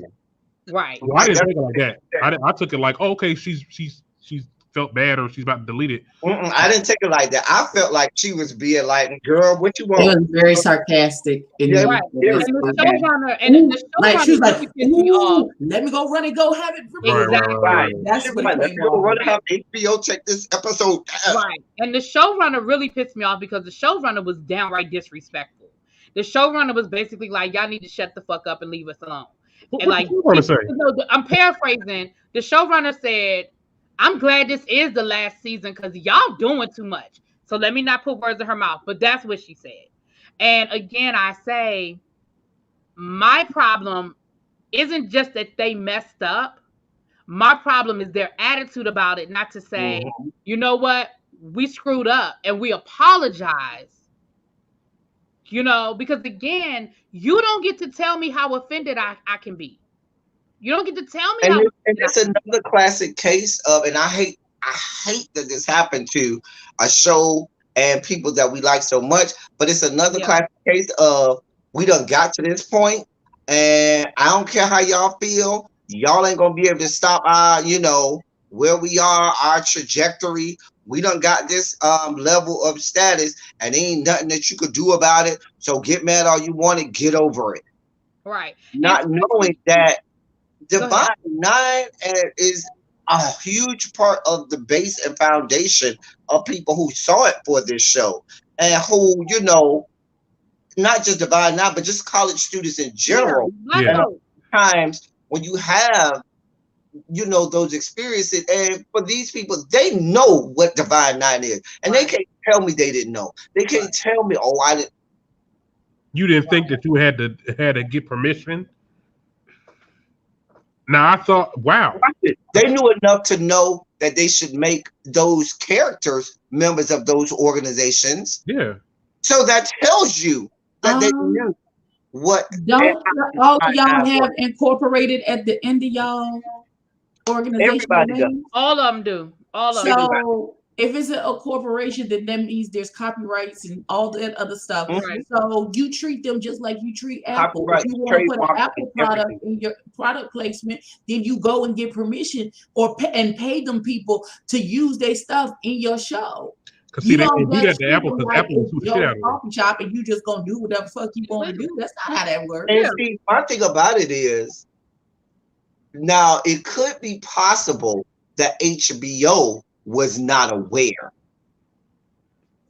Speaker 4: Right.
Speaker 2: Well, I didn't take it like that. I took it like, oh, okay, she's felt bad or she's about to delete it.
Speaker 1: I didn't take it like that. I felt like she was being like, "Girl, what you want?"
Speaker 3: It was very sarcastic.
Speaker 4: Right. And the showrunner,
Speaker 3: she was like, "Let me go run and go have it."
Speaker 1: Right.
Speaker 3: That's what
Speaker 1: let me go run and have HBO check this episode.
Speaker 4: Right. And the showrunner really pissed me off because the showrunner was downright disrespectful. The showrunner was basically like, "Y'all need to shut the fuck up and leave us alone." And like, I'm paraphrasing. The showrunner said, I'm glad this is the last season because y'all doing too much. So let me not put words in her mouth, but that's what she said. And again, I say, my problem isn't just that they messed up. My problem is their attitude about it, not to say, you know what, we screwed up and we apologize. Because again, you don't get to tell me how offended I can be. You don't get to tell me.
Speaker 1: And it's another classic case of, and I hate that this happened to a show and people that we like so much, but it's another classic case of, we done got to this point, and I don't care how y'all feel, y'all ain't gonna be able to stop our, where we are, our trajectory. We done got this level of status, and ain't nothing that you could do about it. So get mad all you want and get over it.
Speaker 4: Right.
Speaker 1: Not knowing that Divine Nine is a huge part of the base and foundation of people who saw it for this show, and who, not just Divine Nine, but just college students in general. Times when you have, those experiences, and for these people, they know what Divine Nine is, and they can't tell me they didn't know. They can't tell me, oh, I didn't.
Speaker 2: You didn't think that you had to get permission? Now I thought, wow.
Speaker 1: They knew enough to know that they should make those characters members of those organizations.
Speaker 2: Yeah.
Speaker 1: So that tells you that they knew. what
Speaker 3: Don't all of y'all have incorporated at the end of y'all organizational
Speaker 1: everybody does.
Speaker 3: name?
Speaker 4: All of them do. All of them.
Speaker 3: So if it's a corporation, then that means there's copyrights and all that other stuff.
Speaker 4: Right.
Speaker 3: So you treat them just like you treat Apple.
Speaker 1: Copyright,
Speaker 3: If you want to put an
Speaker 1: trademark,
Speaker 3: Apple
Speaker 1: and
Speaker 3: product
Speaker 1: everything.
Speaker 3: in your product placement, then you go and get permission or pay them people to use their stuff in your show.
Speaker 2: Because see,
Speaker 3: You
Speaker 2: they
Speaker 3: don't
Speaker 2: don't do that
Speaker 3: just
Speaker 2: to
Speaker 3: treat
Speaker 2: Apple
Speaker 3: them
Speaker 2: because
Speaker 3: like
Speaker 2: Apple will
Speaker 3: it's
Speaker 2: sue the shit out
Speaker 3: your
Speaker 2: of them.
Speaker 3: coffee shop and you just gonna do whatever the fuck you want to do. That's not how that works.
Speaker 1: And see, my thing about it is, now it could be possible that HBO was not aware.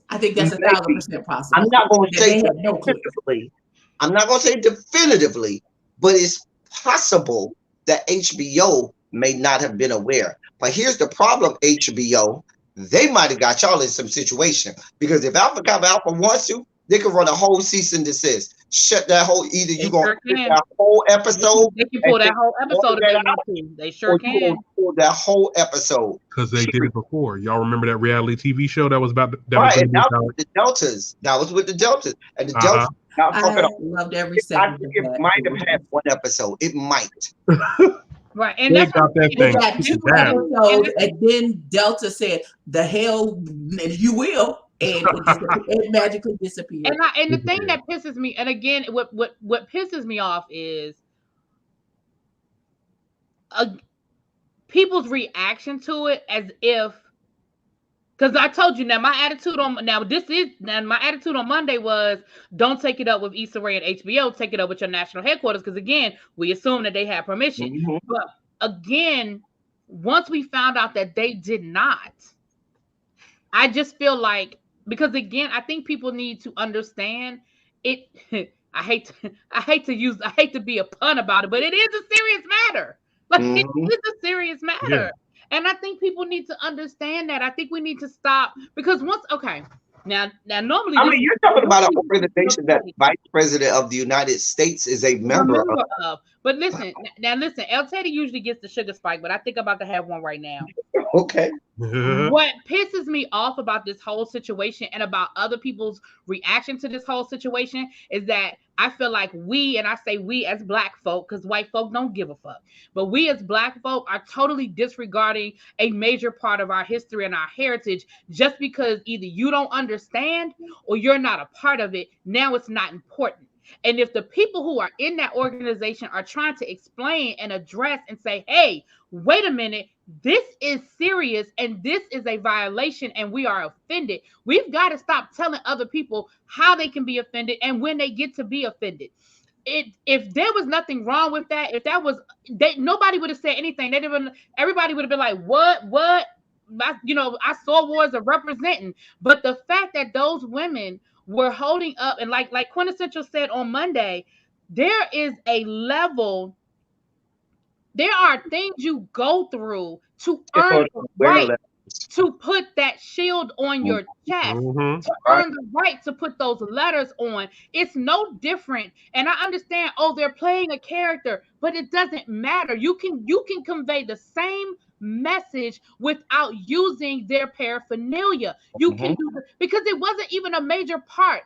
Speaker 3: I think that's
Speaker 1: Maybe.
Speaker 3: 1,000% possible.
Speaker 1: I'm not going to say
Speaker 3: They have no clue.
Speaker 1: definitively. I'm not going to say definitively, but it's possible that HBO may not have been aware. But here's the problem, HBO. They might have got y'all in some situation, because if Alpha Kappa Alpha wants to, they can run a whole cease and desist. Shut that whole, either you going to
Speaker 4: can.
Speaker 1: that whole episode.
Speaker 4: They can pull
Speaker 1: and
Speaker 4: that whole episode if they
Speaker 1: that
Speaker 4: want
Speaker 1: out,
Speaker 4: to. They sure
Speaker 1: or you
Speaker 4: can.
Speaker 1: gonna pull that whole episode.
Speaker 2: Because they did it before. Y'all remember that reality TV show that was about that
Speaker 1: Right,
Speaker 2: was
Speaker 1: and that was with the Deltas. That was with the Deltas. And the
Speaker 2: Uh-huh.
Speaker 1: Deltas not
Speaker 3: I
Speaker 1: fucking up.
Speaker 3: loved every
Speaker 1: I
Speaker 3: second
Speaker 1: think
Speaker 3: of
Speaker 1: it
Speaker 3: that.
Speaker 1: might have had one episode. It might.
Speaker 4: Right. And
Speaker 2: They
Speaker 4: that's
Speaker 2: got that
Speaker 3: They
Speaker 2: thing.
Speaker 3: got two
Speaker 2: down.
Speaker 3: episodes, and then Delta said, "The hell you will," and it magically disappeared.
Speaker 4: and the thing that pisses me, and again, what pisses me off is people's reaction to it, as if, because I told you now, my attitude on Monday was, don't take it up with Issa Rae and HBO, take it up with your national headquarters, because again, we assume that they have permission.
Speaker 1: Mm-hmm.
Speaker 4: But again, once we found out that they did not, I just feel like, because again, I think people need to understand it. I hate to be a pun about it, but it is a serious matter. Like, it is a serious matter.
Speaker 2: Yeah.
Speaker 4: And I think people need to understand that. I think we need to stop, because now normally,
Speaker 1: I mean, you're talking about an organization that Vice President of the United States is a member of.
Speaker 4: But listen, El Teddy usually gets the sugar spike, but I think I'm about to have one right now.
Speaker 1: Okay.
Speaker 4: What pisses me off about this whole situation and about other people's reaction to this whole situation is that I feel like and I say we as Black folk, because white folk don't give a fuck, but we as Black folk are totally disregarding a major part of our history and our heritage just because either you don't understand or you're not a part of it. Now it's not important. And if the people who are in that organization are trying to explain and address and say, hey, wait a minute, this is serious and this is a violation and we are offended, we've got to stop telling other people how they can be offended and when they get to be offended. If there was nothing wrong with that, nobody would have said anything. Everybody would have been like, what? I saw wars of representing. But the fact that those women were holding up, and like Quintessential said on Monday, there is a level, there are things you go through to earn the right to put that shield on your chest, to earn the right to put those letters on. It's no different. And I understand, they're playing a character, but it doesn't matter. You can can convey the same message without using their paraphernalia. You can do this because it wasn't even a major part.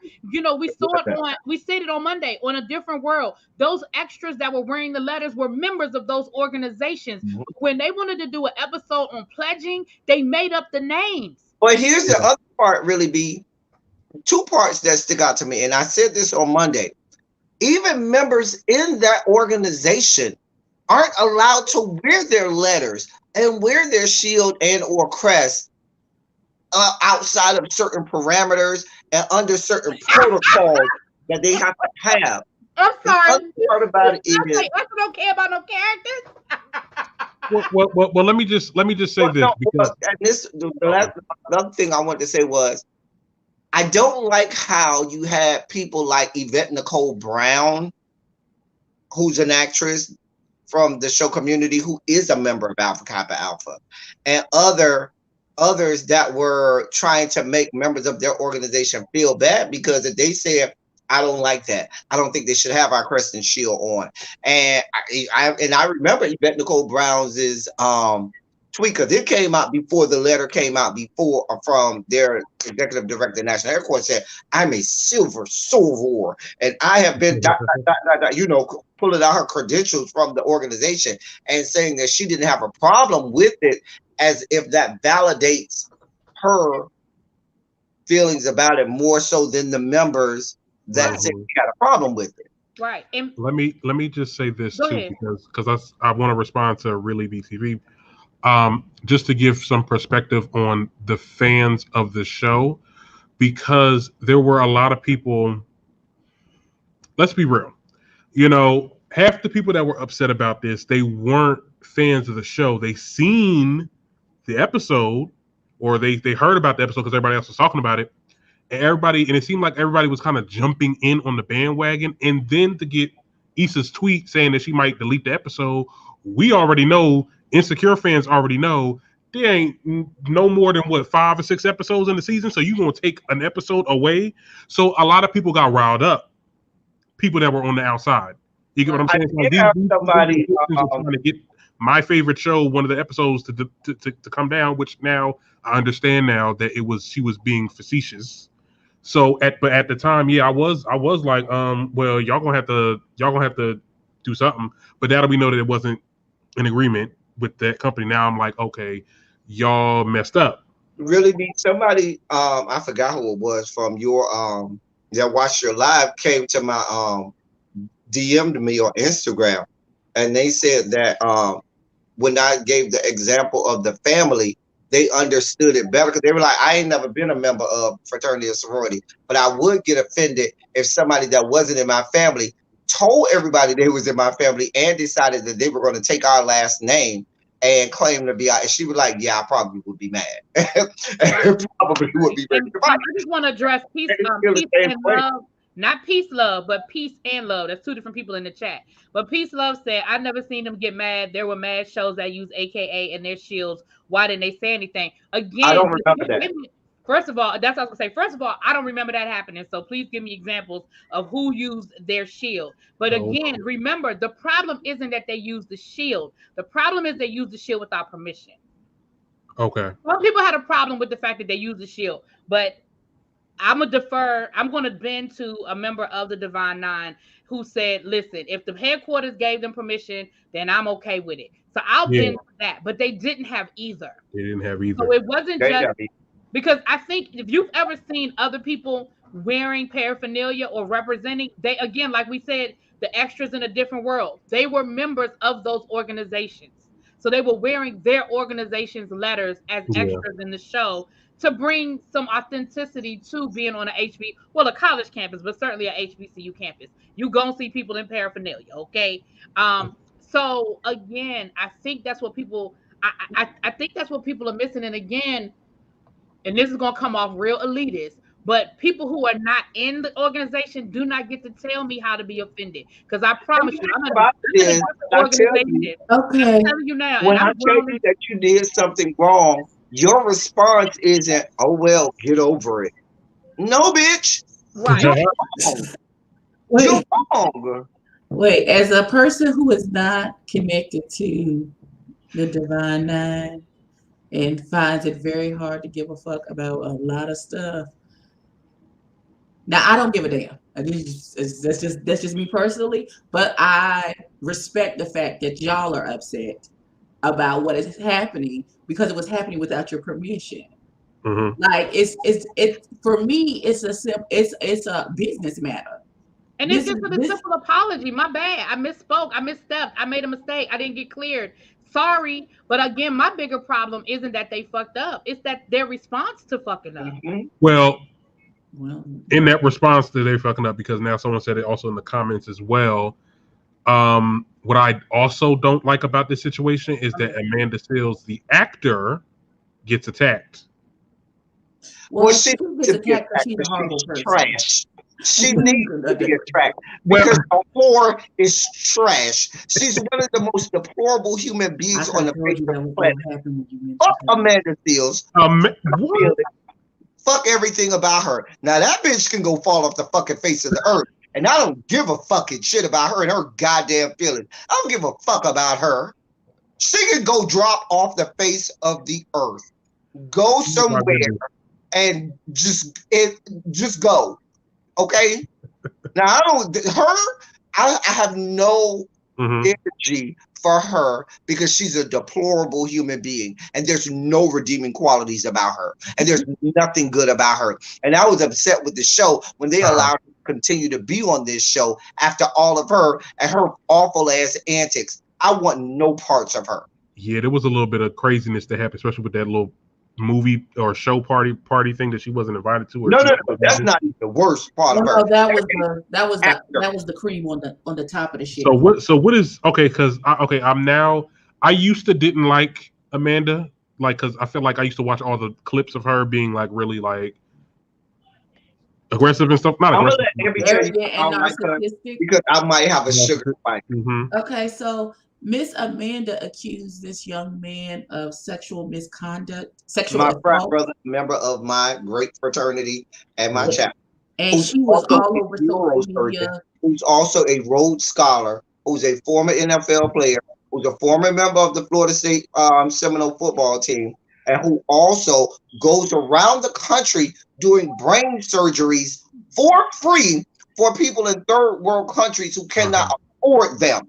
Speaker 4: We stated on Monday on A Different World. Those extras that were wearing the letters were members of those organizations. When they wanted to do an episode on pledging, they made up the names.
Speaker 1: But here's the other part, really, B. Two parts that stick out to me, and I said this on Monday. Even members in that organization aren't allowed to wear their letters and wear their shield and or crest outside of certain parameters and under certain protocols that they have to have.
Speaker 4: I'm sorry.
Speaker 1: The other part about it is,
Speaker 4: I don't care about no characters.
Speaker 2: Well, let me just say this. Because
Speaker 1: the other thing I wanted to say was, I don't like how you had people like Yvette Nicole Brown, who's an actress from the show Community, who is a member of Alpha Kappa Alpha, and others that were trying to make members of their organization feel bad because if they said, I don't like that, I don't think they should have our crest and shield on. And I remember Yvette Nicole Brown's tweet, because it came out before the letter came out before from their executive director of National Airport said, I'm a silver soror, and I have been pulling out her credentials from the organization and saying that she didn't have a problem with it, as if that validates her feelings about it more so than the members that said she had a problem with it.
Speaker 4: Right. And
Speaker 2: let me just say this
Speaker 4: go
Speaker 2: too,
Speaker 4: ahead.
Speaker 2: because I want to respond to Really BTV. Just to give some perspective on the fans of the show, because there were a lot of people, let's be real, half the people that were upset about this, they weren't fans of the show. They seen the episode, or they heard about the episode because everybody else was talking about it. And it seemed like everybody was kind of jumping in on the bandwagon. And then to get Issa's tweet saying that she might delete the episode, we already know, Insecure fans already know, there ain't no more than 5 or 6 episodes in the season. So you're going to take an episode away. So a lot of people got riled up. People that were on the outside. You get what I'm saying? Somebody trying to get my favorite show, one of the episodes, to come down, which now I understand now that she was being facetious. So at the time, yeah, I was like, well, y'all gonna have to do something. But now that we know that it wasn't an agreement with that company, now I'm like, okay, y'all messed up.
Speaker 1: Really be somebody, I forgot who it was from your that watched your live, came to my DM'd me on Instagram, and they said that when I gave the example of the family, they understood it better, because they were like, I ain't never been a member of fraternity or sorority, but I would get offended if somebody that wasn't in my family told everybody they was in my family and decided that they were going to take our last name and claim to be out. And she was like, yeah, I probably would be mad. Probably would be mad.
Speaker 4: I just want to address peace and love. Not peace, love, but peace and love. That's 2 different people in the chat. But peace, love said, I've never seen them get mad. There were mad shows that use AKA and their shields. Why didn't they say anything? Again,
Speaker 1: I don't remember that.
Speaker 4: First of all, that's what I was going to say. First of all, I don't remember that happening. So please give me examples of who used their shield. But again, remember, the problem isn't that they use the shield. The problem is they use the shield without permission.
Speaker 2: Okay.
Speaker 4: Some people had a problem with the fact that they use the shield, but I'm going to bend to a member of the Divine Nine who said, listen, if the headquarters gave them permission, then I'm okay with it. So I'll bend to that. But they didn't have either. So it wasn't just because I think if you've ever seen other people wearing paraphernalia or representing, they, again, like we said, the extras in a different world, they were members of those organizations. So they were wearing their organization's letters as extras in the show to bring some authenticity to being on a college campus, but certainly a HBCU campus. You gonna see people in paraphernalia, okay? So again, I think that's what people, I think that's what people are missing. And again, and this is gonna come off real elitist, but people who are not in the organization do not get to tell me how to be offended, because I promise you, I'm in the organization.
Speaker 3: Okay.
Speaker 4: I'm telling you now,
Speaker 1: when I tell you that you did something wrong, your response isn't, oh well, get over it. No, bitch.
Speaker 4: Right.
Speaker 1: You're wrong.
Speaker 3: Wait, as a person who is not connected to the Divine Nine and finds it very hard to give a fuck about a lot of stuff. Now, I don't give a damn. That's just me personally, but I respect the fact that y'all are upset about what is happening, because it was happening without your permission.
Speaker 2: Mm-hmm.
Speaker 3: Like it's for me, it's a business matter.
Speaker 4: And it's just a simple apology. My bad. I misspoke. I misstepped. I made a mistake. I didn't get cleared. Sorry. But again, my bigger problem isn't that they fucked up. It's that their response to fucking up.
Speaker 1: Mm-hmm.
Speaker 2: Well, in that response to they fucking up, because now someone said it also in the comments as well. What I also don't like about this situation is that Amanda Seales, the actor, gets attacked.
Speaker 1: Well, she gets attacked because she's a horrible person. Trash. She needs to be attracted because her floor is trash. She's one of the most deplorable human beings on the face of the planet. Fuck Amanda Seales. Fuck everything about her. Now that bitch can go fall off the fucking face of the earth, and I don't give a fucking shit about her and her goddamn feelings. I don't give a fuck about her. She could go drop off the face of the earth, go somewhere, and just go. Okay. Now I have no energy for her because she's a deplorable human being and there's no redeeming qualities about her and there's nothing good about her. And I was upset with the show when they allowed her to continue to be on this show after all of her and her awful ass antics. I want no parts of her.
Speaker 2: Yeah, there was a little bit of craziness that happened, especially with that little movie or show party thing that she wasn't invited to. Or
Speaker 1: no, that's not the worst part of her.
Speaker 3: No, that was the cream on the top of the shit.
Speaker 2: So what is okay? Because I used to didn't like Amanda, like because I feel like I used to watch all the clips of her being like really like aggressive and stuff. Not aggressive.
Speaker 1: Because I might have a sugar spike.
Speaker 3: Okay, so Miss Amanda accused this young man of sexual misconduct,
Speaker 1: my frat brother, member of my great fraternity and my chapter.
Speaker 3: And she was all over social media.
Speaker 1: Who's also a Rhodes Scholar, who's a former NFL player, who's a former member of the Florida State Seminole football team, and who also goes around the country doing brain surgeries for free for people in third world countries who cannot afford them.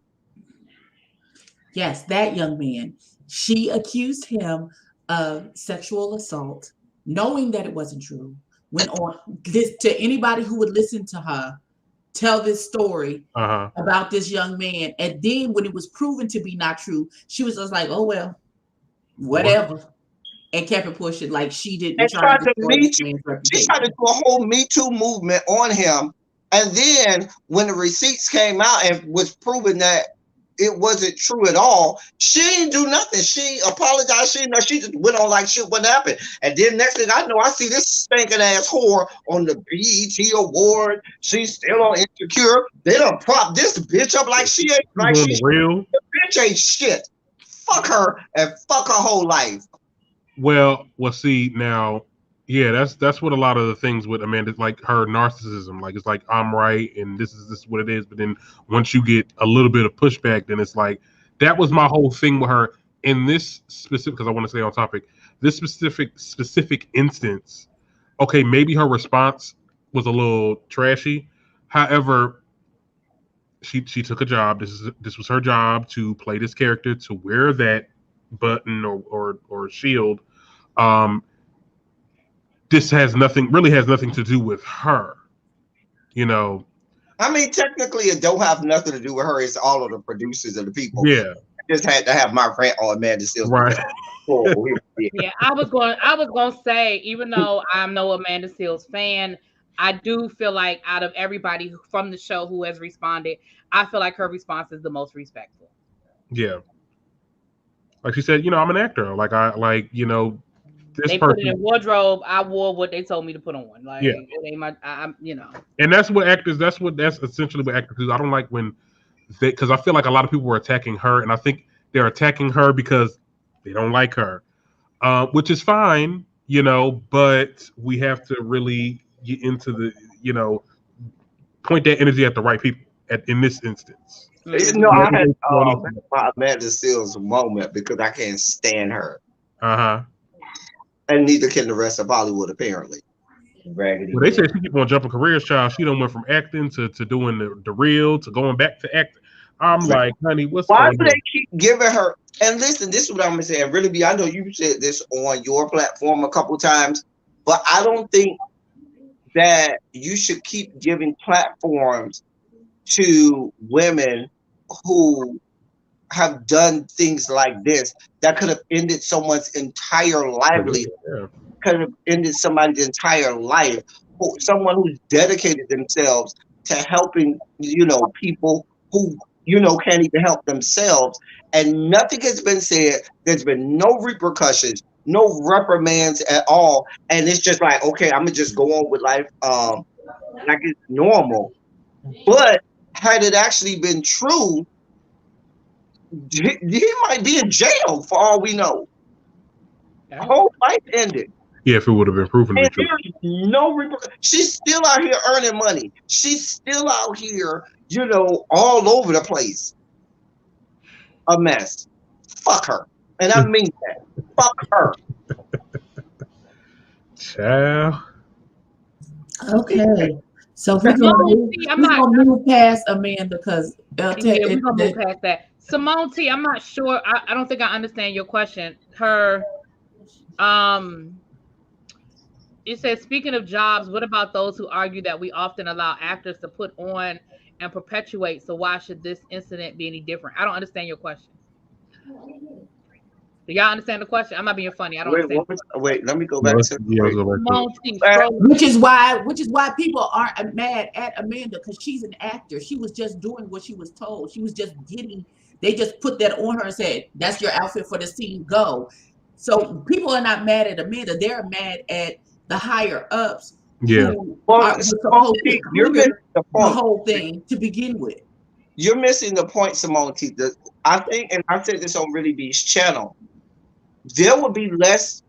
Speaker 3: Yes, that young man. She accused him of sexual assault, knowing that it wasn't true. Went on this to anybody who would listen to her tell this story about this young man. And then when it was proven to be not true, she was just like, oh, well, whatever. And kept it pushing like she didn't.
Speaker 1: She tried to do a whole Me Too movement on him. And then when the receipts came out and was proven that it wasn't true at all, she didn't do nothing. She apologized. She just went on like shit wouldn't happen. And then next thing I know, I see this stinking ass whore on the BET award. She's still on Insecure. They done prop this bitch up like she ain't like she's real. The bitch ain't shit. Fuck her and fuck her whole life.
Speaker 2: Well, see now. Yeah, that's what a lot of the things with Amanda, like her narcissism, like it's like I'm right and this is what it is. But then once you get a little bit of pushback, then it's like that was my whole thing with her in this specific. Because I want to stay on topic. This specific instance, okay, maybe her response was a little trashy. However, she took a job. This was her job to play this character, to wear that button or shield. This really has nothing to do with her, you know.
Speaker 1: I mean, technically, it don't have nothing to do with her. It's all of the producers and the people.
Speaker 2: Yeah,
Speaker 1: I just had to have my rant on Amanda Seales. Right.
Speaker 4: Yeah, I was going to say, even though I'm no Amanda Seales fan, I do feel like out of everybody from the show who has responded, I feel like her response is the most respectful.
Speaker 2: Yeah, like she said, I'm an actor.
Speaker 4: They put it in wardrobe. I wore what they told me to put on. Like, it ain't my,
Speaker 2: And that's what actors. That's essentially what actors do. I don't like when because I feel like a lot of people were attacking her, and I think they're attacking her because they don't like her, which is fine, But we have to really get into the, point that energy at the right people. In this instance,
Speaker 1: I had my Amanda Seales moment because I can't stand her. And neither can the rest of Hollywood, apparently.
Speaker 2: Well, they say she keep on jumping careers, child. She done went from acting to doing the real to going back to acting. I'm like, honey,
Speaker 1: why do they keep giving her? And listen, this is what I'm gonna say. And really, I know you said this on your platform a couple times, but I don't think that you should keep giving platforms to women who have done things like this that could have ended someone's entire livelihood, could have ended somebody's entire life. Someone who's dedicated themselves to helping, people who, can't even help themselves. And nothing has been said. There's been no repercussions, no reprimands at all. And it's just like, okay, I'm gonna just go on with life like it's normal. But had it actually been true, he might be in jail for all we know. Whole life ended.
Speaker 2: Yeah, if it would have been proven to be true.
Speaker 1: There's no repercussion. She's still out here earning money. She's still out here, all over the place. A mess. Fuck her. And I mean that. Fuck her.
Speaker 2: Child.
Speaker 3: Okay. So we're
Speaker 4: Simone T,
Speaker 3: gonna move past Amanda because
Speaker 4: yeah, we're gonna move past that. Simone T, I'm not sure. I don't think I understand your question. It says, speaking of jobs, what about those who argue that we often allow actors to put on and perpetuate? So why should this incident be any different? I don't understand your question. Do y'all understand the question? I'm not being funny. I don't understand.
Speaker 1: Wait, let me go back to
Speaker 3: which is why people aren't mad at Amanda, because she's an actor. She was just doing what she was told. She was just they just put that on her and said, that's your outfit for the scene, go. So people are not mad at Amanda. They're mad at the higher ups.
Speaker 2: Yeah.
Speaker 1: You're missing the point.
Speaker 3: The whole thing to begin with.
Speaker 1: You're missing the point, Simone T. I think, and I said this on Really B's channel, there will be less.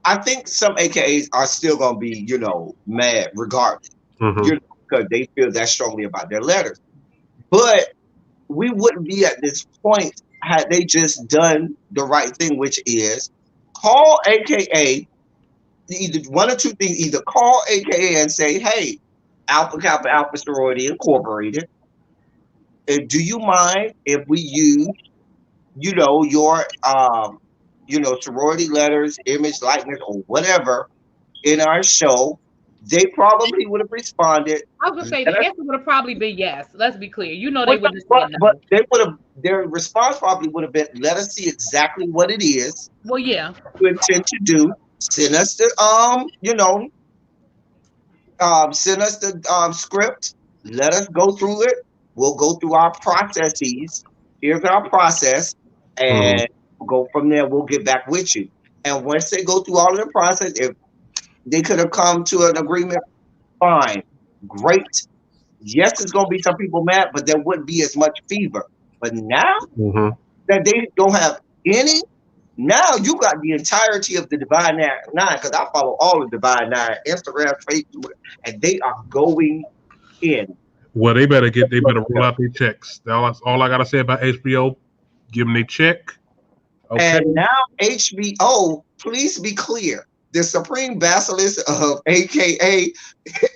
Speaker 1: I think some AKAs are still going to be, mad regardless, because they feel that strongly about their letters. But we wouldn't be at this point had they just done the right thing, which is call AKA, either one or two things, either call AKA and say, hey, Alpha Kappa Alpha Sorority Incorporated, do you mind if we use, your sorority letters, image, likeness, or whatever in our show? They probably would have responded.
Speaker 4: I was gonna say the answer would have probably been yes. Let's be clear. They wouldn't say no.
Speaker 1: But they would have. Their response probably would have been, "Let us see exactly what it is."
Speaker 4: Well, yeah.
Speaker 1: You intend to do. Send us the send us the script. Let us go through it. We'll go through our processes. Here's our process, and we'll go from there. We'll get back with you. And once they go through all of the process, if they could have come to an agreement, fine, great. Yes, there's going to be some people mad, but there wouldn't be as much fever. But now that they don't have any, now you got the entirety of the Divine Nine, because I follow all of Divine Nine, Instagram, Facebook, and they are going in.
Speaker 2: Well, they better roll out their checks. That's all I got to say about HBO. Give them their check.
Speaker 1: Okay. And now HBO, please be clear. The Supreme Basilisk of AKA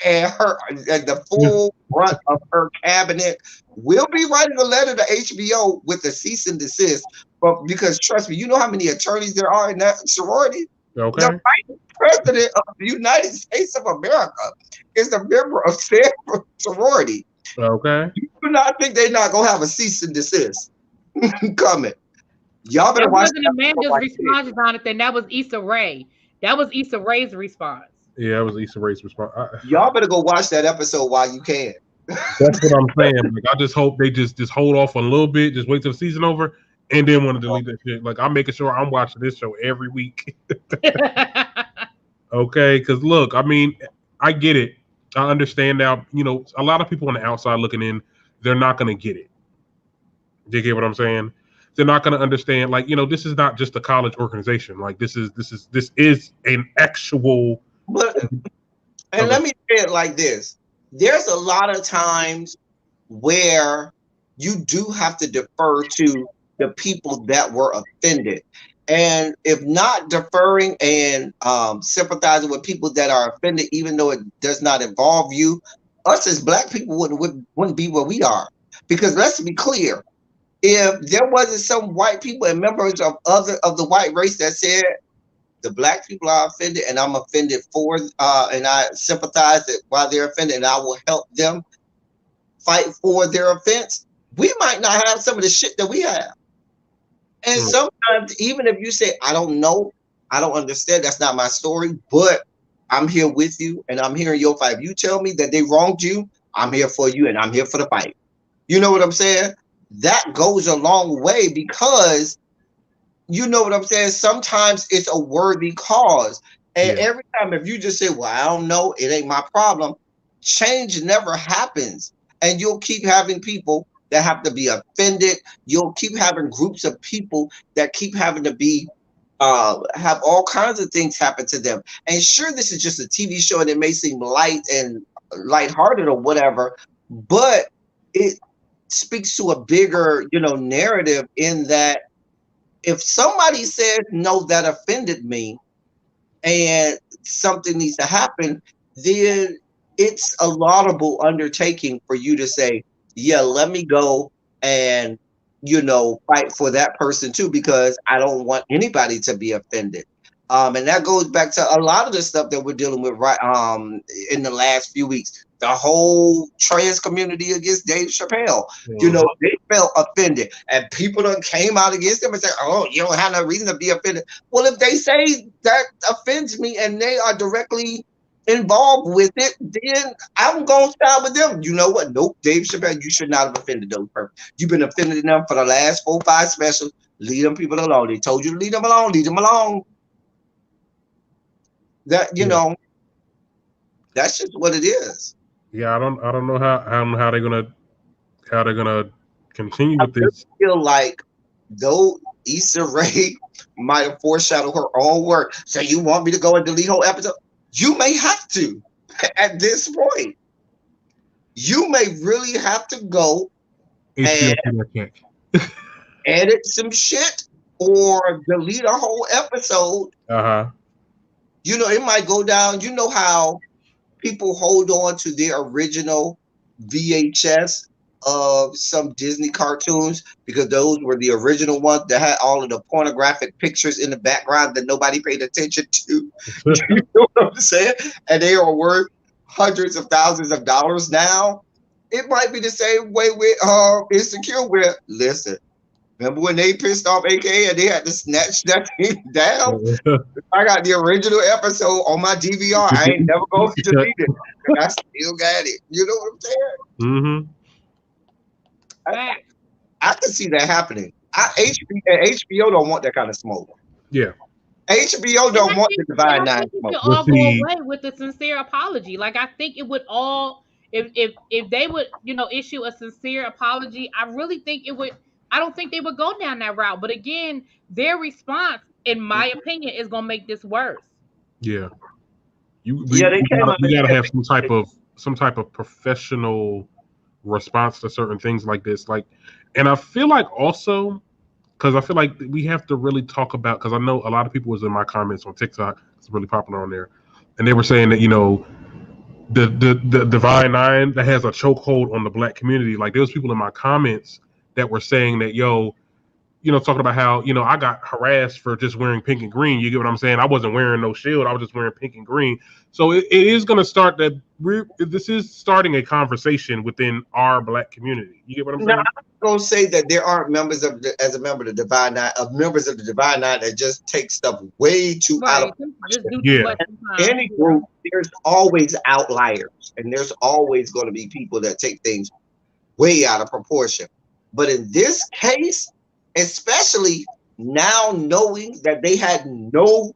Speaker 1: and the full brunt of her cabinet will be writing a letter to HBO with a cease and desist. But because trust me, you know how many attorneys there are in that sorority?
Speaker 2: Okay.
Speaker 1: The Vice President of the United States of America is a member of said sorority.
Speaker 2: Okay.
Speaker 1: You do not think they're not gonna have a cease and desist coming? Y'all better watch.
Speaker 4: It wasn't Amanda's response, Jonathan. That was Issa Rae. That was Issa Rae's response.
Speaker 2: Yeah, that was Issa Rae's response.
Speaker 1: Y'all better go watch that episode while you can.
Speaker 2: That's what I'm saying. Like, I just hope they just hold off a little bit, just wait till the season over, and then want to delete that shit. Like, I'm making sure I'm watching this show every week. Okay, because look, I mean, I get it. I understand now. A lot of people on the outside looking in, they're not going to get it. You get what I'm saying? They're not going to understand. Like, this is not just a college organization. Like, this is an actual.
Speaker 1: And let me say it like this: there's a lot of times where you do have to defer to the people that were offended, and if not deferring and sympathizing with people that are offended, even though it does not involve you, us as Black people wouldn't be where we are. Because let's be clear. If there wasn't some white people and members of the white race that said the Black people are offended and I'm offended for, and I sympathize that while they're offended and I will help them fight for their offense, we might not have some of the shit that we have. And sometimes, even if you say, I don't know, I don't understand, that's not my story, but I'm here with you and I'm here in your fight. If you tell me that they wronged you, I'm here for you and I'm here for the fight. You know what I'm saying? That goes a long way, because you know what I'm saying? Sometimes it's a worthy cause. And every time, if you just say, well, I don't know, it ain't my problem, change never happens. And you'll keep having people that have to be offended. You'll keep having groups of people that keep having to be, have all kinds of things happen to them. And sure, this is just a TV show and it may seem light and lighthearted or whatever, but it speaks to a bigger, narrative in that If somebody says no, that offended me, and something needs to happen, then it's a laudable undertaking for you to say, yeah, let me go and, fight for that person too, because I don't want anybody to be offended. And that goes back to a lot of the stuff that we're dealing with right in the last few weeks. The whole trans community against Dave Chappelle. They felt offended, and people done came out against them and said, "Oh, you don't have no reason to be offended." Well, if they say that offends me and they are directly involved with it, then I'm gonna side with them. You know what? Nope, Dave Chappelle, you should not have offended those people. You've been offending them for the last 4-5 specials. Leave them people alone. They told you to leave them alone. Leave them alone. That that's just what it is.
Speaker 2: Yeah, I don't know how they're gonna continue with this.
Speaker 1: I feel like though Issa Rae might have foreshadowed her own work. So you want me to go and delete whole episode? You may have to at this point. You may really have to go
Speaker 2: HBO
Speaker 1: and edit some shit or delete a whole episode. It might go down. You know how people hold on to their original VHS of some Disney cartoons because those were the original ones that had all of the pornographic pictures in the background that nobody paid attention to. You know what I'm saying? And they are worth hundreds of thousands of dollars now. It might be the same way with Insecure, where, listen, remember when they pissed off AKA and they had to snatch that thing down? I got the original episode on my DVR. I ain't never going to delete it. I still got it. You know what I'm saying? I can see that happening. HBO don't want that kind of smoke.
Speaker 2: Yeah.
Speaker 1: HBO don't want the Divine Nine smoke.
Speaker 4: All go away with the sincere apology. Like, I think it would all, if they would, issue a sincere apology, I really think it would. I don't think they would go down that route. But again, their response, in my opinion, is going to make this worse.
Speaker 2: Yeah. We gotta have some type of professional response to certain things like this. And I feel like also, because I feel like we have to really talk about, because I know a lot of people was in my comments on TikTok, it's really popular on there, and they were saying that, the Divine Nine that has a chokehold on the Black community. Like, there was people in my comments that were saying that, talking about how, I got harassed for just wearing pink and green. You get what I'm saying? I wasn't wearing no shield. I was just wearing pink and green. So it is going to start that this is starting a conversation within our Black community. You get what I'm saying?
Speaker 1: I'm going to say that there aren't members as a member of the Divine Nine, members of the Divine Nine that just take stuff way too out of proportion.
Speaker 2: Yeah.
Speaker 1: Any group, there's always outliers, and there's always going to be people that take things way out of proportion. But in this case, especially now knowing that they had no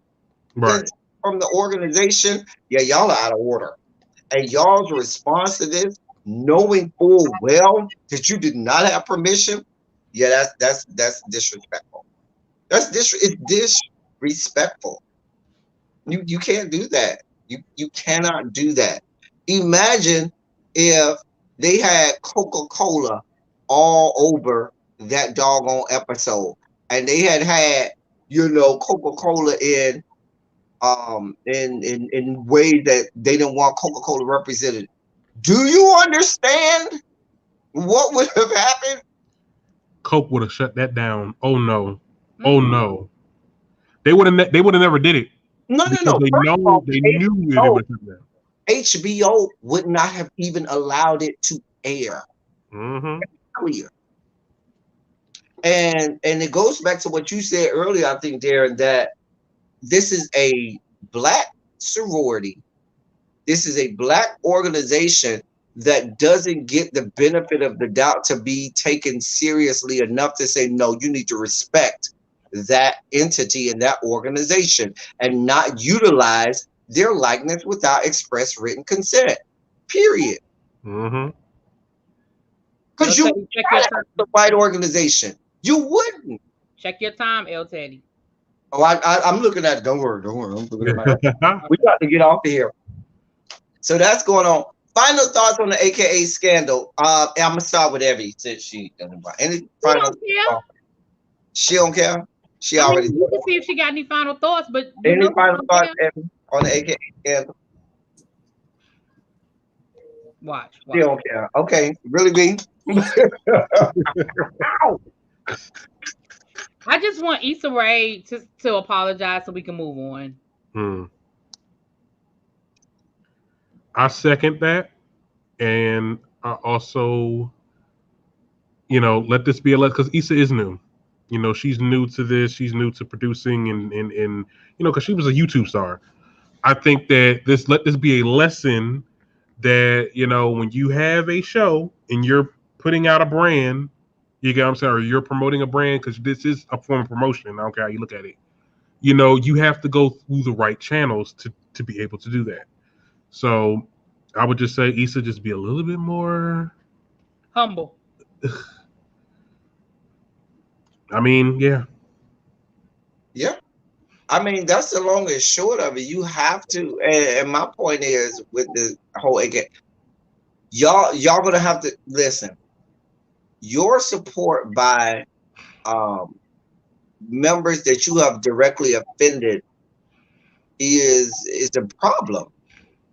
Speaker 1: from the organization, y'all are out of order. And y'all's response to this, knowing full well that you did not have permission, that's disrespectful. It's disrespectful. You can't do that. You cannot do that. Imagine if they had Coca-Cola all over that doggone episode, and they had Coca-Cola in ways that they didn't want Coca-Cola represented. Do you understand what would have happened?
Speaker 2: Coke would have shut that down. Oh no. Oh no. They would have never did it.
Speaker 1: No.
Speaker 2: They knew they would do that.
Speaker 1: HBO would not have even allowed it to air. Clear. And it goes back to what you said earlier, I think, Darren, that this is a Black sorority. This is a Black organization that doesn't get the benefit of the doubt to be taken seriously enough to say, no, you need to respect that entity and that organization and not utilize their likeness without express written consent. Period. Because you have the right organization. You wouldn't.
Speaker 4: Check your time, El Teddy.
Speaker 1: Oh, I'm looking at it. Don't worry. I'm looking at we got to get off of here. So that's going on. Final thoughts on the AKA scandal. I'm gonna start with Evie since she doesn't buy any final.
Speaker 4: Don't care.
Speaker 1: She don't care. She already.
Speaker 4: You can see if she got any final thoughts, but
Speaker 1: Any final thoughts on the AKA scandal?
Speaker 4: Watch.
Speaker 1: She don't care. Okay, really, B?
Speaker 4: I just want Issa Rae to apologize so we can move on.
Speaker 2: I second that, and I also, let this be a lesson, because Issa is new. She's new to this. She's new to producing, and because she was a YouTube star. I think that let this be a lesson that when you have a show and you're putting out a brand, you get what I'm saying, or you're promoting a brand, because this is a form of promotion. I don't care how you look at it. You have to go through the right channels to be able to do that. So I would just say, Issa, just be a little bit more
Speaker 4: humble.
Speaker 2: I mean, yeah.
Speaker 1: Yeah. I mean, that's the long and short of it. You have to, and my point is with the whole again, y'all gonna have to listen. Your support by members that you have directly offended is a problem.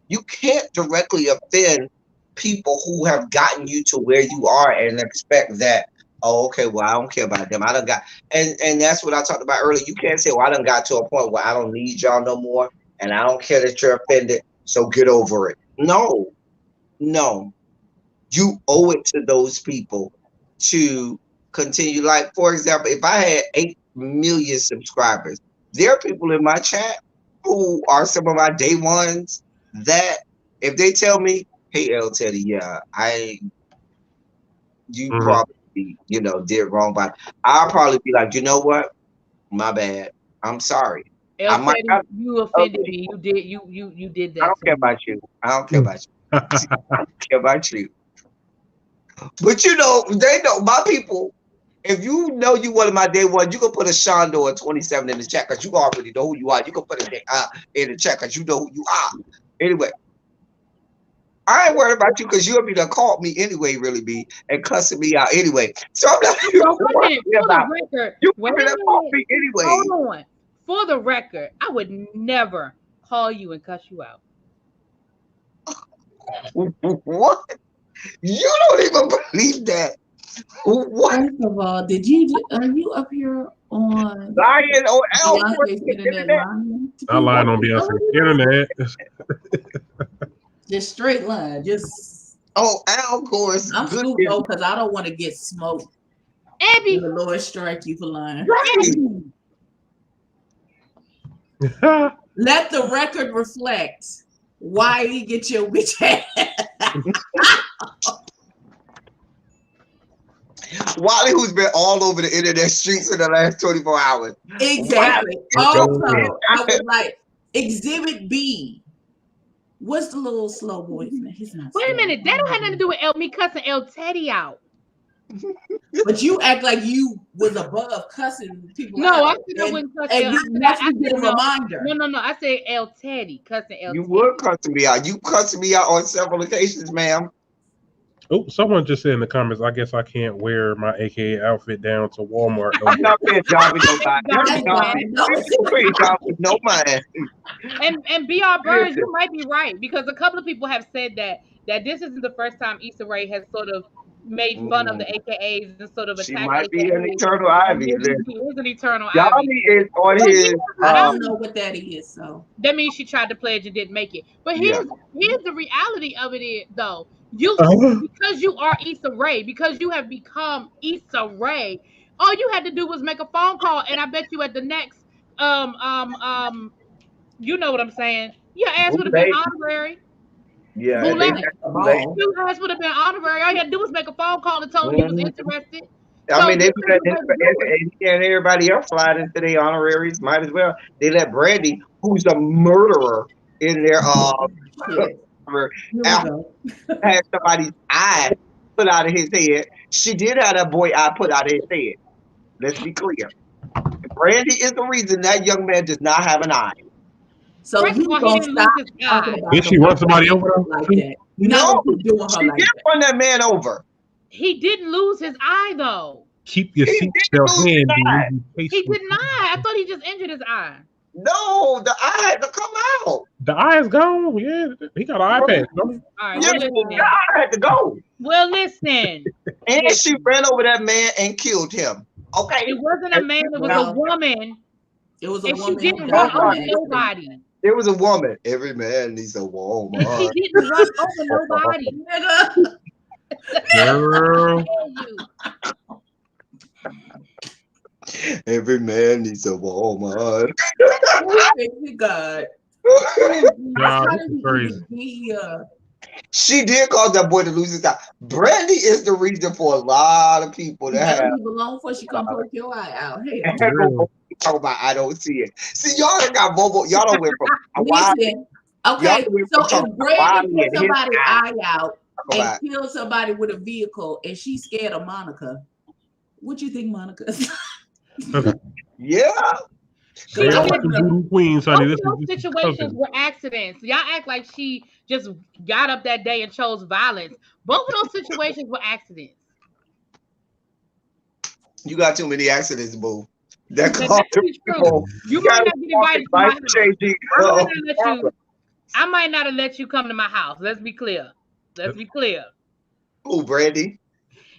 Speaker 1: You can't directly offend people who have gotten you to where you are and expect that, oh, okay, well, I don't care about them. I done got, and that's what I talked about earlier. You can't say, well, I done got to a point where I don't need y'all no more, and I don't care that you're offended, so get over it. No. You owe it to those people to continue. Like, for example, if I had 8 million subscribers, there are people in my chat who are some of my day ones that if they tell me, hey, L Teddy, yeah, you probably, did wrong, but I'll probably be like, you know what? My bad. I'm sorry.
Speaker 4: You offended me. You did that.
Speaker 1: I don't care about you. I don't care about you. I don't care about you. But they know my people. If you know you one of my day one, you can put a Shondor 27 in the chat because you already know who you are. You can put it in the chat because you know who you are. Anyway, I ain't worried about you because you'll be done called me anyway, really be, and cussing me out anyway. So I'm not worried about you. Wait a minute, call me anyway.
Speaker 4: Hold on. For the record, I would never call you and cuss you out.
Speaker 1: What? You don't even believe that. What?
Speaker 3: First of all, are you up here on
Speaker 1: lying on
Speaker 3: Beyonce's internet lying?
Speaker 2: Not lying on Beyonce's internet.
Speaker 3: Just straight line. Just
Speaker 1: Al course.
Speaker 3: I'm stupid though because I don't want to get smoked.
Speaker 4: Abby,
Speaker 3: the Lord strike you for lying.
Speaker 1: Right.
Speaker 3: Let the record reflect why he get your bitch ass.
Speaker 1: Wally, who's been all over the internet streets in the last 24 hours.
Speaker 3: Exactly. Also, I was like, Exhibit B. What's the little slow boy's name? He's not.
Speaker 4: Wait a minute. That don't have nothing to do with me cussing El Teddy out.
Speaker 3: But you act like you was above cussing people
Speaker 4: no,
Speaker 3: out.
Speaker 4: I said I wouldn't cuss El Teddy.
Speaker 3: I get a reminder.
Speaker 4: No. I said El Teddy, cussing El Teddy.
Speaker 1: You would cussing me out. You cussing me out on several occasions, ma'am.
Speaker 2: Oh, someone just said in the comments, I guess I can't wear my AKA outfit down to Walmart.
Speaker 1: I'm not being job with no mind.
Speaker 4: And BR Burns, you might be right, because a couple of people have said that this isn't the first time Issa Rae has sort of made fun of the AKAs and sort of attacked.
Speaker 1: She might
Speaker 4: AKAs.
Speaker 1: be an eternal Ivy.
Speaker 4: She is an eternal
Speaker 1: Ivy is on his.
Speaker 3: I don't know what that is, so
Speaker 4: that means she tried to pledge and didn't make it. But here's the reality of it, though. Because you are Issa Rae, because you have become Issa Rae, all you had to do was make a phone call, and I bet you at the next you know what I'm saying. Your ass would have been honorary.
Speaker 1: Yeah,
Speaker 4: your ass would have been honorary. All you had to do was make a phone call and tell him you was interested.
Speaker 1: I mean, they and everybody else slide into their honoraries. Might as well. They let Brandy, who's a murderer, in their had somebody's eye put out of his head. She did have that boy eye put out of his head. Let's be clear. Brandy is the reason that young man does not have an eye.
Speaker 3: So you gonna stop talking about
Speaker 2: did she run somebody over
Speaker 3: like that? No, she
Speaker 1: did run that man over.
Speaker 4: He didn't lose his eye though.
Speaker 2: Keep your seatbelt handy.
Speaker 4: He did not. I thought he just injured his eye.
Speaker 1: No, the eye had to come out.
Speaker 2: The eye is gone. Yeah, he got an eye patch. Don't he?
Speaker 4: All right,
Speaker 1: Yeah, the eye had to go.
Speaker 4: well, listen.
Speaker 1: And she ran over that man and killed him. Okay.
Speaker 4: It wasn't a man, it was a woman.
Speaker 3: It was a
Speaker 4: And
Speaker 3: woman.
Speaker 4: she didn't run over nobody.
Speaker 1: It was a woman. Every man needs a woman.
Speaker 4: She didn't run over nobody.
Speaker 2: Girl.
Speaker 1: Every man needs a woman.
Speaker 3: God.
Speaker 2: Nah, this is crazy.
Speaker 1: She did cause that boy to lose his eye. Brandy is the reason for a lot of people to have.
Speaker 3: Leave alone before she come poke your eye out. Hey,
Speaker 1: Talk about I don't see it. See, y'all done got Bobo. Y'all don't went from
Speaker 3: listen. Okay, so if Brandy put somebody's eye out and kill somebody with a vehicle, and she's scared of Monica, what do you think Monica is?
Speaker 1: Yeah.
Speaker 2: Queens, honey.
Speaker 4: Both of those situations were accidents. Y'all act like she just got up that day and chose violence. Both of those situations were accidents.
Speaker 1: You got too many accidents, boo.
Speaker 4: That's true. You might not get invited to my house. I might not have let you come to my house. Let's be clear.
Speaker 1: Oh, Brandy.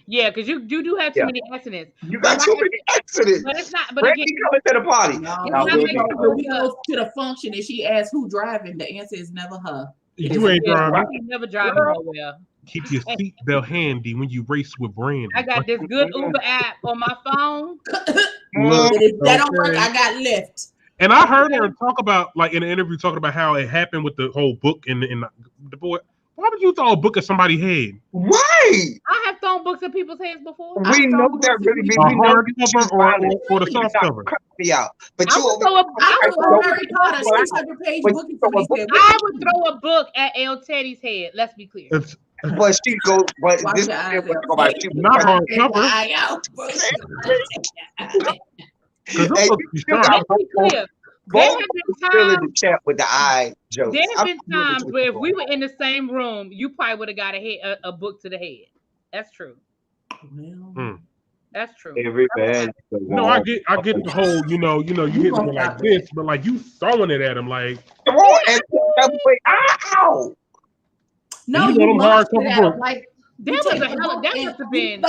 Speaker 4: Yeah, because you do have too many accidents.
Speaker 1: You got too many accidents.
Speaker 4: But it's not. But
Speaker 1: Brandy coming to the party.
Speaker 3: When we go to the function and she asks who driving, the answer is never her.
Speaker 2: You ain't driving.
Speaker 4: You never driving nowhere.
Speaker 2: Keep your seatbelt handy when you race with Brandy.
Speaker 4: I got this good Uber app on my phone.
Speaker 3: If that don't work, I got Lyft.
Speaker 2: And I heard her talk about, like in an interview, talking about how it happened with the whole book and the boy. Why would you throw a book at somebody's head?
Speaker 1: Right.
Speaker 4: I have thrown books at people's heads before.
Speaker 1: We know that really be
Speaker 2: a hard cover or the soft cover.
Speaker 1: Me out. But
Speaker 4: I
Speaker 1: you
Speaker 4: would throw a book at El Teddy's head. Let's be clear.
Speaker 1: But she goes, but this is
Speaker 2: not hard cover.
Speaker 4: Let's be clear. There have been times
Speaker 1: in the chat with the eye jokes.
Speaker 4: There have been times where if we were in the same room, you probably would have got a book to the head. That's true. That's true.
Speaker 1: Every man.
Speaker 2: No, I get the whole, you hit me like this, but like you throwing it at him like.
Speaker 1: Come on, and ow!
Speaker 3: No,
Speaker 2: you hard cover.
Speaker 4: Like that was a hell. That must have been.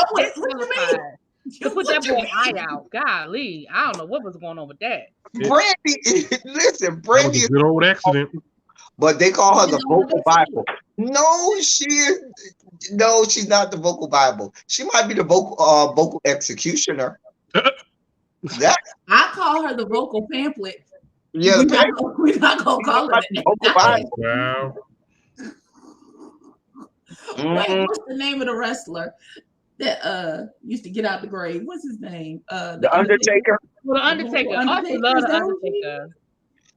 Speaker 4: To put that boy eye out, golly, I don't know what was going on with that.
Speaker 1: Brandy, listen, Brandy is
Speaker 2: a good old accident.
Speaker 1: But they call her the vocal Bible. No, she's not the vocal Bible. She might be the vocal executioner.
Speaker 3: I call her the vocal pamphlet.
Speaker 1: Yeah,
Speaker 3: we're not gonna call her the vocal Bible.
Speaker 2: Wow.
Speaker 3: Wait, what's the name of the wrestler that used to get out the grave? What's his name?
Speaker 1: The Undertaker.
Speaker 4: Well, the Undertaker. I love the Undertaker.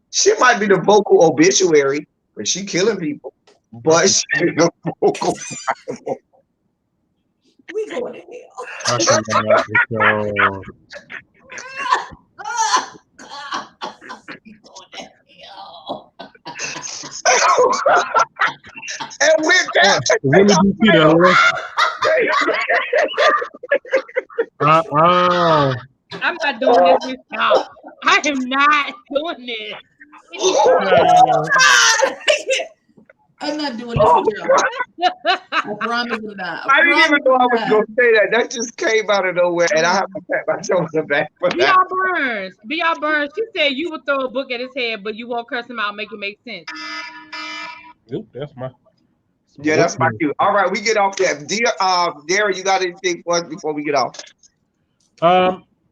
Speaker 1: She might be the vocal obituary, but she killing people. But she's the vocal Bible.
Speaker 3: We going to hell.
Speaker 1: And with that,
Speaker 4: I'm not doing this with y'all. I am not doing this.
Speaker 3: I'm not doing this with y'all. I promise you not.
Speaker 1: I didn't even know I was going to say that. That just came out of nowhere, and I have to pat myself on the back for that.
Speaker 4: B.R. Burns. She said you would throw a book at his head, but you won't curse him out, make it make sense.
Speaker 2: Nope, that's my.
Speaker 1: Yeah, that's my cue. All right, we get off that. Darren, you got anything for us before we get off?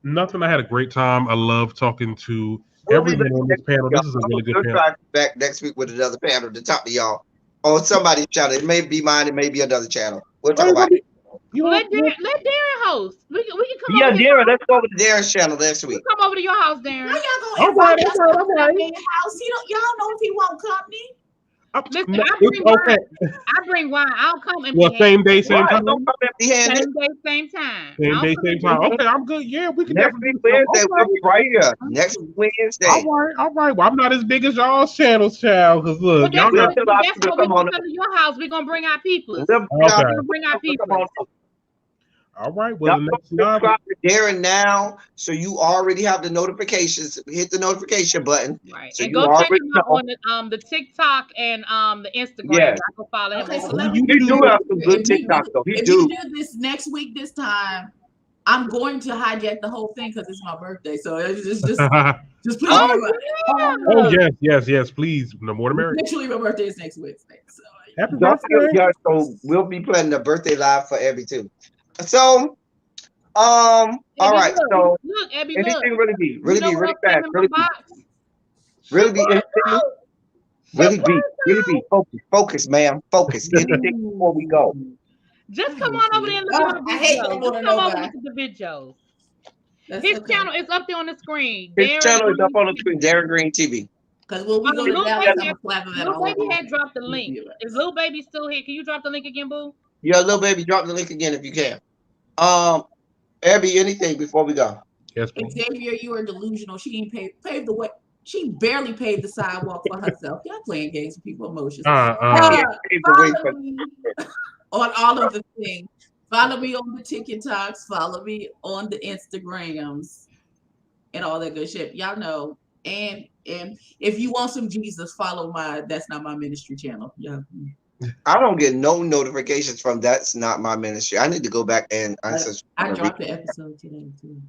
Speaker 2: Nothing. I had a great time. I love talking to everyone on this panel. This is a really good panel.
Speaker 1: Try back next week with another panel to talk to y'all on somebody's channel. It may be mine. It may be another channel. We'll talk about it.
Speaker 4: Let Darren host. We can come.
Speaker 1: Yeah, Darren. Let's go over to Darren's channel next week.
Speaker 4: We'll come over to your house, Darren.
Speaker 3: How y'all gonna invite us to your house? Y'all know if he want company.
Speaker 4: Listen, I bring wine. I'll come and
Speaker 2: same day, same time.
Speaker 1: Don't come empty-handed.
Speaker 4: Same day, same time.
Speaker 2: Same day, same time. Okay, I'm good. Yeah, we can
Speaker 1: next week Wednesday. We'll be right here. Next Wednesday.
Speaker 2: All right. Well, I'm not as big as y'all's channels, child. Because look,
Speaker 4: y'all got to come to your house. We're gonna bring our people.
Speaker 2: Okay.
Speaker 4: We're gonna bring our people.
Speaker 2: All right. Well,
Speaker 1: Y'all
Speaker 2: the
Speaker 1: go
Speaker 2: next live.
Speaker 1: subscribe to Darren now, so you already have the notifications. Hit the notification button,
Speaker 4: Right.
Speaker 1: so
Speaker 4: And
Speaker 1: you
Speaker 4: go check
Speaker 1: already
Speaker 4: him out
Speaker 1: know.
Speaker 4: on the TikTok and the Instagram.
Speaker 1: Yes,
Speaker 4: I can follow him
Speaker 3: Okay, so
Speaker 4: over
Speaker 3: let
Speaker 4: there.
Speaker 3: me
Speaker 1: he do
Speaker 3: do
Speaker 1: have some good
Speaker 3: if you
Speaker 1: TikTok though. He
Speaker 3: if
Speaker 1: do.
Speaker 3: you do this next week this time, I'm going to hijack the whole thing because it's my birthday. So it's just please
Speaker 4: Oh,
Speaker 3: remember.
Speaker 2: Oh yes, please. No more to marry.
Speaker 3: Literally, my birthday is next Wednesday. So
Speaker 2: Happy
Speaker 1: Don't feel,
Speaker 2: birthday.
Speaker 1: yeah, so we'll be planning a birthday live for Abby too. So all
Speaker 4: Abby,
Speaker 1: right.
Speaker 4: look.
Speaker 1: So
Speaker 4: Look, Abby, look.
Speaker 1: anything
Speaker 4: You know what
Speaker 1: really
Speaker 4: else came
Speaker 1: fast,
Speaker 4: in my box?
Speaker 1: really be focus, ma'am, focus. Anything before we go.
Speaker 4: Just
Speaker 3: I
Speaker 4: come
Speaker 3: hate
Speaker 4: on over there
Speaker 3: you.
Speaker 4: and look at my
Speaker 3: I hate
Speaker 4: videos.
Speaker 3: that
Speaker 4: Just
Speaker 3: one
Speaker 4: come
Speaker 3: to
Speaker 4: over and
Speaker 3: know
Speaker 4: look at the videos.
Speaker 3: That's
Speaker 4: His
Speaker 3: okay.
Speaker 4: channel is up there on the screen.
Speaker 1: His
Speaker 4: Darren
Speaker 1: channel is up
Speaker 4: Green
Speaker 1: on the
Speaker 4: TV.
Speaker 1: screen, Darren Green TV.
Speaker 3: Because when we go to
Speaker 4: Lil
Speaker 3: Dallas,
Speaker 4: Baby
Speaker 3: I'm
Speaker 4: had,
Speaker 3: gonna slap that
Speaker 4: Lil
Speaker 3: all over.
Speaker 4: Baby had dropped the link.
Speaker 3: You.
Speaker 4: Is Lil Baby still here? Can you drop the link again, boo?
Speaker 1: Yeah, little baby, drop the link again if you can. Abby, anything before we go?
Speaker 2: Yes, please.
Speaker 3: Xavier, you are delusional. She ain't paved the way. She barely paved the sidewalk for herself. Y'all playing games with people's emotions.
Speaker 1: Yeah, pave the way
Speaker 3: Follow
Speaker 1: for
Speaker 3: me on all of the things. Follow me on the TikToks. Follow me on the Instagrams and all that good shit. Y'all know. And if you want some Jesus, follow my That's Not My Ministry channel. Yeah.
Speaker 1: I don't get no notifications from That's Not My Ministry. I need to go back and
Speaker 3: I dropped the episode today too.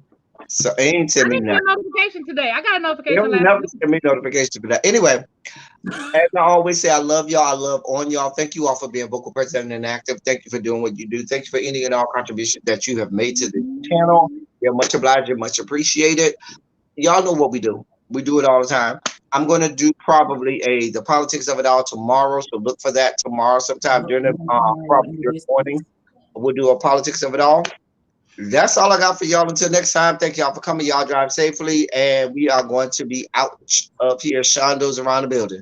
Speaker 1: So it ain't
Speaker 4: I
Speaker 1: send me
Speaker 4: didn't
Speaker 1: now.
Speaker 4: get a notification today. I got a
Speaker 1: They
Speaker 4: notification
Speaker 1: don't
Speaker 4: last
Speaker 1: never
Speaker 4: week.
Speaker 1: send me notifications for that. Anyway, as I always say, I love y'all. I love on y'all. Thank you all for being vocal present and active. Thank you for doing what you do. Thank you for any and all contributions that you have made to the channel. You're much obliged. You're much appreciated. Y'all know what we do. We do it all the time. I'm going to do probably the politics of it all tomorrow. So look for that tomorrow sometime during the probably during the morning. We'll do a politics of it all. That's all I got for y'all until next time. Thank y'all for coming. Y'all drive safely. And we are going to be out of here. Shondo's around the building.